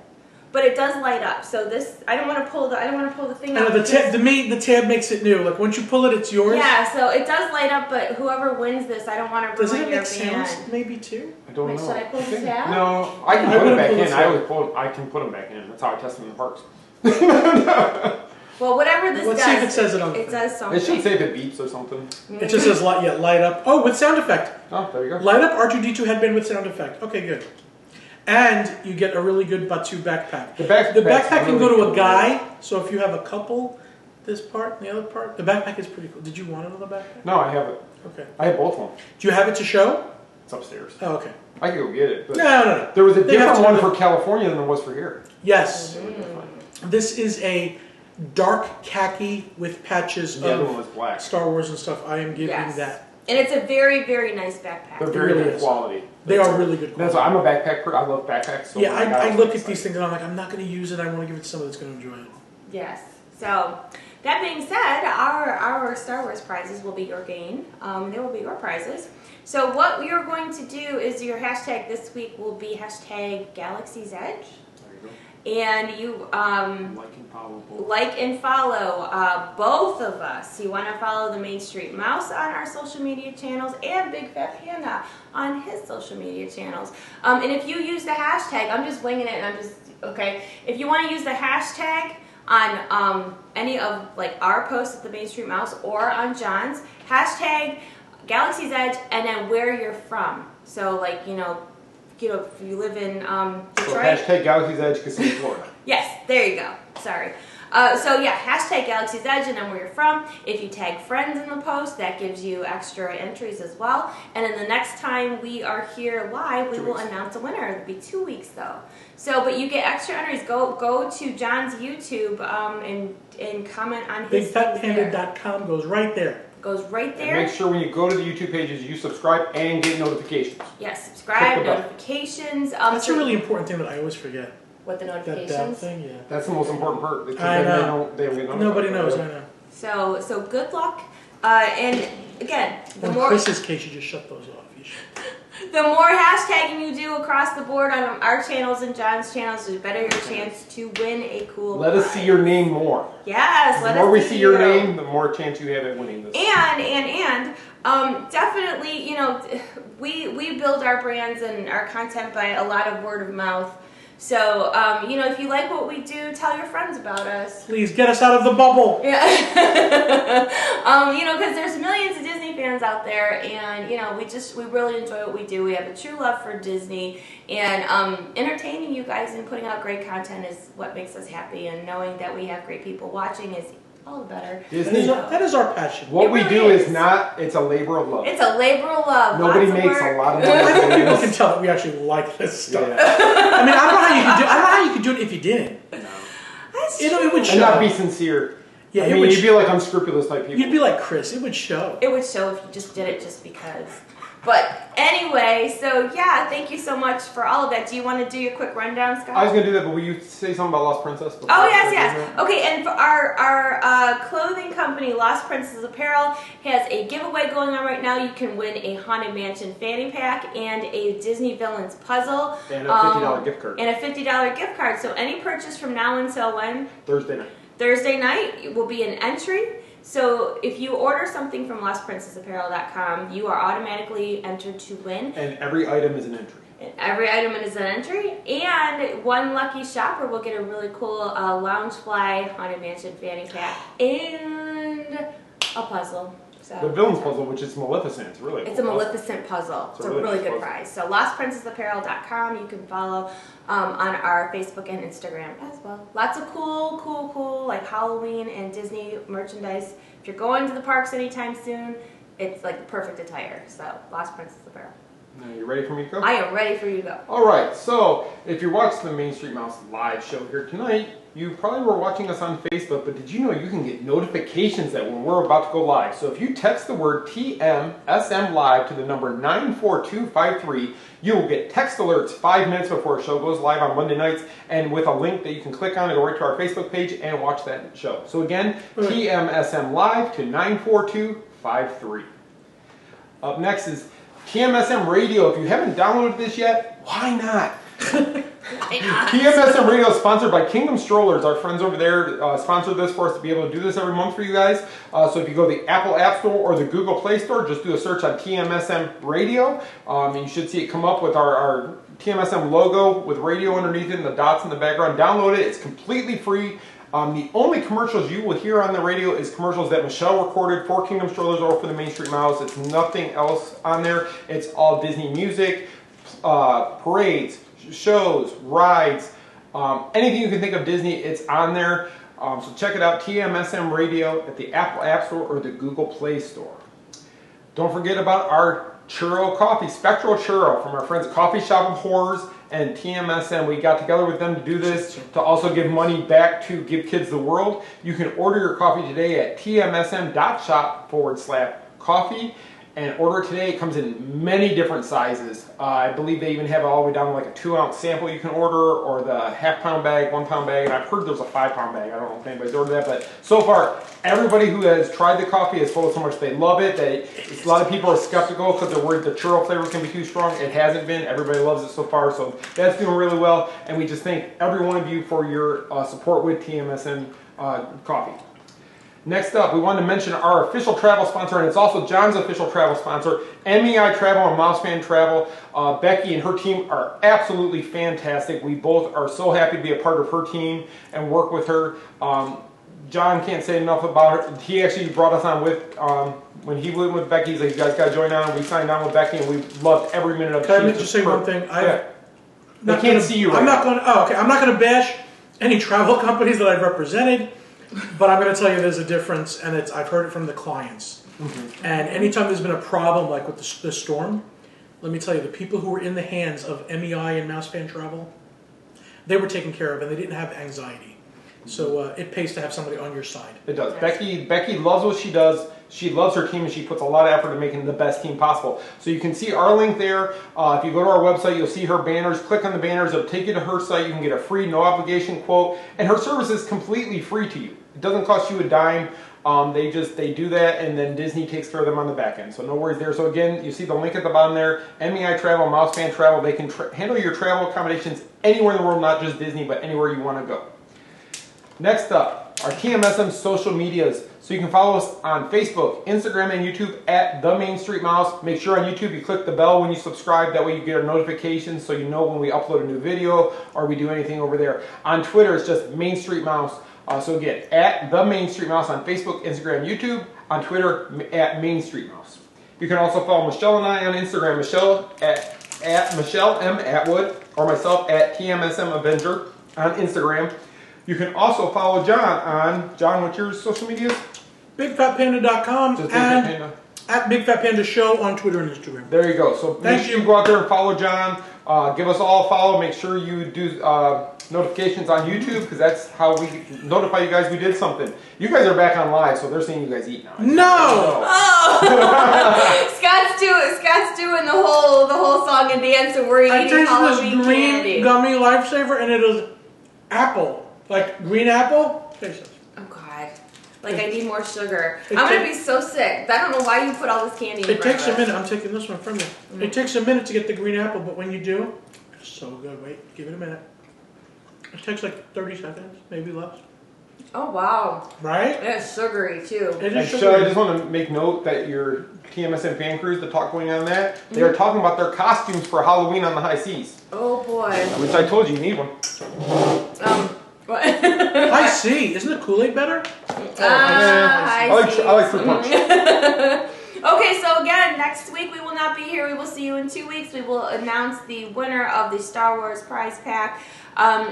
But it does light up. So this, I don't want to pull the thing I know out. the tab makes it new. Like once you pull it, it's yours. Yeah, so it does light up, but whoever wins this, I don't want to Does ruin it your make sounds? band. Maybe too. I don't Wait, know. should I pull the tab? No, I can I put it wouldn't back pull in. this I can put them back in. That's how I test them in the parks. Well, whatever this Let's does, see if it says it on the it thing. does something. It should say if it beeps or something. It just says light up. Oh, with sound effect. Oh, there you go. Light up R2D2 headband with sound effect. Okay, good. And you get a really good Batu backpack. The backpack can go to really a guy, so if you have a couple, this part and the other part, the backpack is pretty cool. Did you want another backpack? No, I have it. Okay. I have both of them. Do you have it to show? It's upstairs. Oh, okay. I can go get it. But No. there was a They have different to one do for the- California than there was for here. Yes. This is a dark khaki with patches The other one of was black. Star Wars and stuff. I am giving Yes. that. And it's a very, very nice backpack. They're very really good is. quality. They are really good That's quality. why I'm a backpacker. I love backpacks. So Yeah, when got I it, look it's at these things and I'm like, I'm not going to use it. I want to give it to someone that's going to enjoy it. Yes. So, that being said, our Star Wars prizes will be your gain. They will be your prizes. So what we are going to do is your hashtag this week will be hashtag Galaxy's Edge. There you go. And you Like and follow. both of us. You want to follow the Main Street Mouse on our social media channels and Big Fat Panda on his social media channels. And if you use the hashtag, I'm just winging it and I'm just, okay. If you want to use the hashtag on any of like our posts at the Main Street Mouse or on John's, hashtag Galaxy's Edge and then where you're from. So like, you know, if you live in Detroit. So hashtag Galaxy's Edge, Kissimmee, Florida. Yes, there you go. Sorry. So yeah, hashtag Galaxy's Edge and then where you're from. If you tag friends in the post, that gives you extra entries as well. And then the next time we are here live, we will announce a winner. It'll be 2 weeks though. So, but you get extra entries. Go to John's YouTube and comment on his BigFatPanda.com goes right there. Goes right there. And make sure when you go to the YouTube pages, you subscribe and get notifications. Yes, subscribe, Click the button. notifications. That's so a really important thing that I always forget. what the That notifications. thing, yeah. That's the most important part. Because I then know. they don't get notified. Nobody knows, I know. So good luck. And again, the In more Chris's case, you just shut those off. You should. the more hashtagging you do across the board on our channels and John's channels, the better your chance to win a cool Let us see your name more. Yes, The let more us we see see your you. name, the more chance you have at winning this. And definitely, you know, we build our brands and our content by a lot of word of mouth. So, you know, if you like what we do, tell your friends about us. Please get us out of the bubble. Yeah. You know, because there's millions of Disney fans out there, and you know, we really enjoy what we do. We have a true love for Disney, and entertaining you guys and putting out great content is what makes us happy. And knowing that we have great people watching is all the better. Disney. That is our passion. What It we really do is is. not, it's a labor of love. It's a labor of love. Nobody Lots of makes work. a lot of I think money. people can tell that we actually like this stuff. Yeah. I mean, I don't know how you could do it if you didn't. That's It would true. show. And not be sincere. Yeah, I mean, you'd be like unscrupulous type people. You'd be like Chris. It would show. It would show if you just did it just because. But anyway, so yeah, thank you so much for all of that. Do you want to do your quick rundown, Scott? I was going to do that, but will you say something about Lost Princess? Oh, yes. Okay, and for our clothing company, Lost Princess Apparel, has a giveaway going on right now. You can win a Haunted Mansion fanny pack and a Disney Villains puzzle. And a $50 gift card. And a $50 gift card. So any purchase from now until when? Thursday night. Thursday night will be an entry. So if you order something from LostPrincessApparel.com, you are automatically entered to win. And every item is an entry. And every item is an entry. And one lucky shopper will get a really cool Loungefly Haunted Mansion fanny pack and a puzzle. So, the Villains puzzle, which is Maleficent. It's really It's a Maleficent puzzle. It's a really good prize. So LostPrincessApparel.com. You can follow on our Facebook and Instagram as well. Lots of cool, like Halloween and Disney merchandise. If you're going to the parks anytime soon, it's like the perfect attire. So Lost Princess Apparel. Now, you ready for me to go? I am ready for you to go. All right. So if you're watching the Main Street Mouse live show here tonight, you probably were watching us on Facebook, but did you know you can get notifications that when we're about to go live? So if you text the word TMSM live to the number 94253, you will get text alerts 5 minutes before a show goes live on Monday nights, and with a link that you can click on to go right to our Facebook page and watch that show. So again, TMSM live to 94253. Up next is TMSM Radio. If you haven't downloaded this yet, why not? TMSM Radio is sponsored by Kingdom Strollers. Our friends over there sponsored this for us to be able to do this every month for you guys. So if you go to the Apple App Store or the Google Play Store, just do a search on TMSM Radio. And you should see it come up with our TMSM logo with radio underneath it and the dots in the background. Download it. It's completely free. The only commercials you will hear on the radio is commercials that Michelle recorded for Kingdom Strollers or for the Main Street Mouse. It's nothing else on there. It's all Disney music, parades, shows, rides, anything you can think of Disney, it's on there. So check it out, TMSM Radio at the Apple App Store or the Google Play Store. Don't forget about our churro coffee, Spectral Churro from our friends at Coffee Shop of Horrors and TMSM. We got together with them to do this, to also give money back to Give Kids the World. You can order your coffee today at tmsm.shop/coffee. And order it today. It comes in many different sizes. I believe they even have it all the way down to like a 2-ounce sample you can order, or the half-pound bag, 1-pound bag, and I've heard there's a 5-pound bag. I don't know if anybody's ordered that, but so far, everybody who has tried the coffee has told us how much they love it. A lot of people are skeptical because they're worried the churro flavor can be too strong. It hasn't been. Everybody loves it so far, so that's doing really well. And we just thank every one of you for your support with TMSM Coffee. Next up, we wanted to mention our official travel sponsor, and it's also John's official travel sponsor, MEI-Travel and Mouse Fan Travel. Becky and her team are absolutely fantastic. We both are so happy to be a part of her team and work with her. John can't say enough about her. He actually brought us on with, when he went with Becky, he's like, you guys got to join on. We signed on with Becky, and we loved every minute of it. Can I just say one thing? They can't see you right now. I'm not going to bash any travel companies that I've represented. But I'm going to tell you there's a difference, and I've heard it from the clients. Mm-hmm. And anytime there's been a problem like with the storm, let me tell you, the people who were in the hands of MEI and Mouse Fan Travel, they were taken care of, and they didn't have anxiety. So it pays to have somebody on your side. It does. Becky loves what she does. She loves her team, and she puts a lot of effort in making the best team possible. So you can see our link there. If you go to our website, you'll see her banners. Click on the banners. It'll take you to her site. You can get a free, no-obligation quote. And her service is completely free to you. It doesn't cost you a dime. They do that, and then Disney takes care of them on the back end. So no worries there. So again, you see the link at the bottom there. MEI-Travel, Mouse Fan Travel. They can handle your travel accommodations anywhere in the world, not just Disney, but anywhere you want to go. Next up, our TMSM social medias. So you can follow us on Facebook, Instagram, and YouTube at The Main Street Mouse. Make sure on YouTube you click the bell when you subscribe. That way you get our notifications so you know when we upload a new video or we do anything over there. On Twitter, it's just Main Street Mouse. So again, at The Main Street Mouse on Facebook, Instagram, YouTube. On Twitter, at Main Street Mouse. You can also follow Michelle and I on Instagram. Michelle at Michelle M. Atwood, or myself at TMSM Avenger on Instagram. You can also follow John on, John, what's your social medias? BigFatPanda.com and at Big Fat Panda Show on Twitter and Instagram. There you go. So make sure you go out there and follow John. Give us all a follow. Make sure you do notifications on YouTube because that's how we notify you guys we did something. You guys are back on live, so they're seeing you guys eat now. No! Oh! Scott's doing the whole song and dance, and we're eating Halloween this green candy. gummy lifesaver, and it is apple, like green apple. Taste this. Oh God! Like I need more sugar. I'm gonna be so sick. I don't know why you put all this candy in front of us. It takes a minute. I'm taking this one from you. It takes a minute to get the green apple, but when you do, it's so good. Wait, give it a minute. It takes like 30 seconds, maybe less. Oh wow! Right? It's sugary too. It is And sugary. I just want to make note that your TMSM fan crews, the talk going on that, they are talking about their costumes for Halloween on the high seas. Oh boy. Which I told you need one. What? I see. Isn't the Kool-Aid better? I like fruit punch. Okay, so again, next week we will not be here. We will see you in 2 weeks. We will announce the winner of the Star Wars prize pack.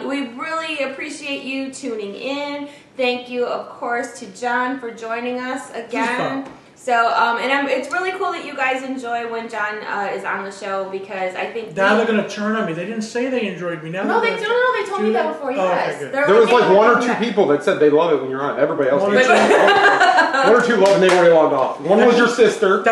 We really appreciate you tuning in. Thank you, of course, to John for joining us again. So, it's really cool that you guys enjoy when John is on the show because I think now they're gonna turn on me. They didn't say they enjoyed me. Now they told me that before. Yes, okay, there was like 1 or 2 people that said they love it when you're on. Everybody else. 1 or 2 love and they already logged off. One was your sister.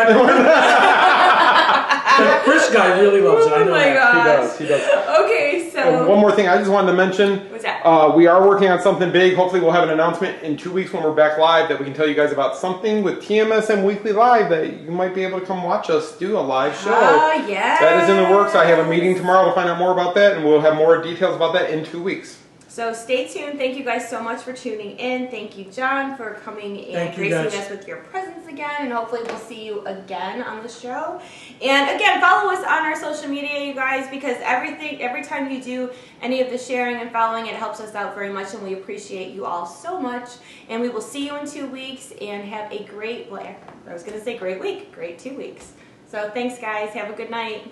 That Chris guy really loves it. I know that. He does. Okay, so one more thing I just wanted to mention. What's that? We are working on something big. Hopefully we'll have an announcement in 2 weeks when we're back live that we can tell you guys about something with TMSM Weekly Live that you might be able to come watch us do a live show. Oh, yeah. That is in the works. I have a meeting tomorrow to find out more about that, and we'll have more details about that in 2 weeks. So stay tuned. Thank you guys so much for tuning in. Thank you, John, for coming and gracing us with your presence again. And hopefully we'll see you again on the show. And again, follow us on our social media, you guys, because every time you do any of the sharing and following, it helps us out very much. And we appreciate you all so much. And we will see you in 2 weeks and have a great, I was going to say great week, great 2 weeks. So thanks, guys. Have a good night.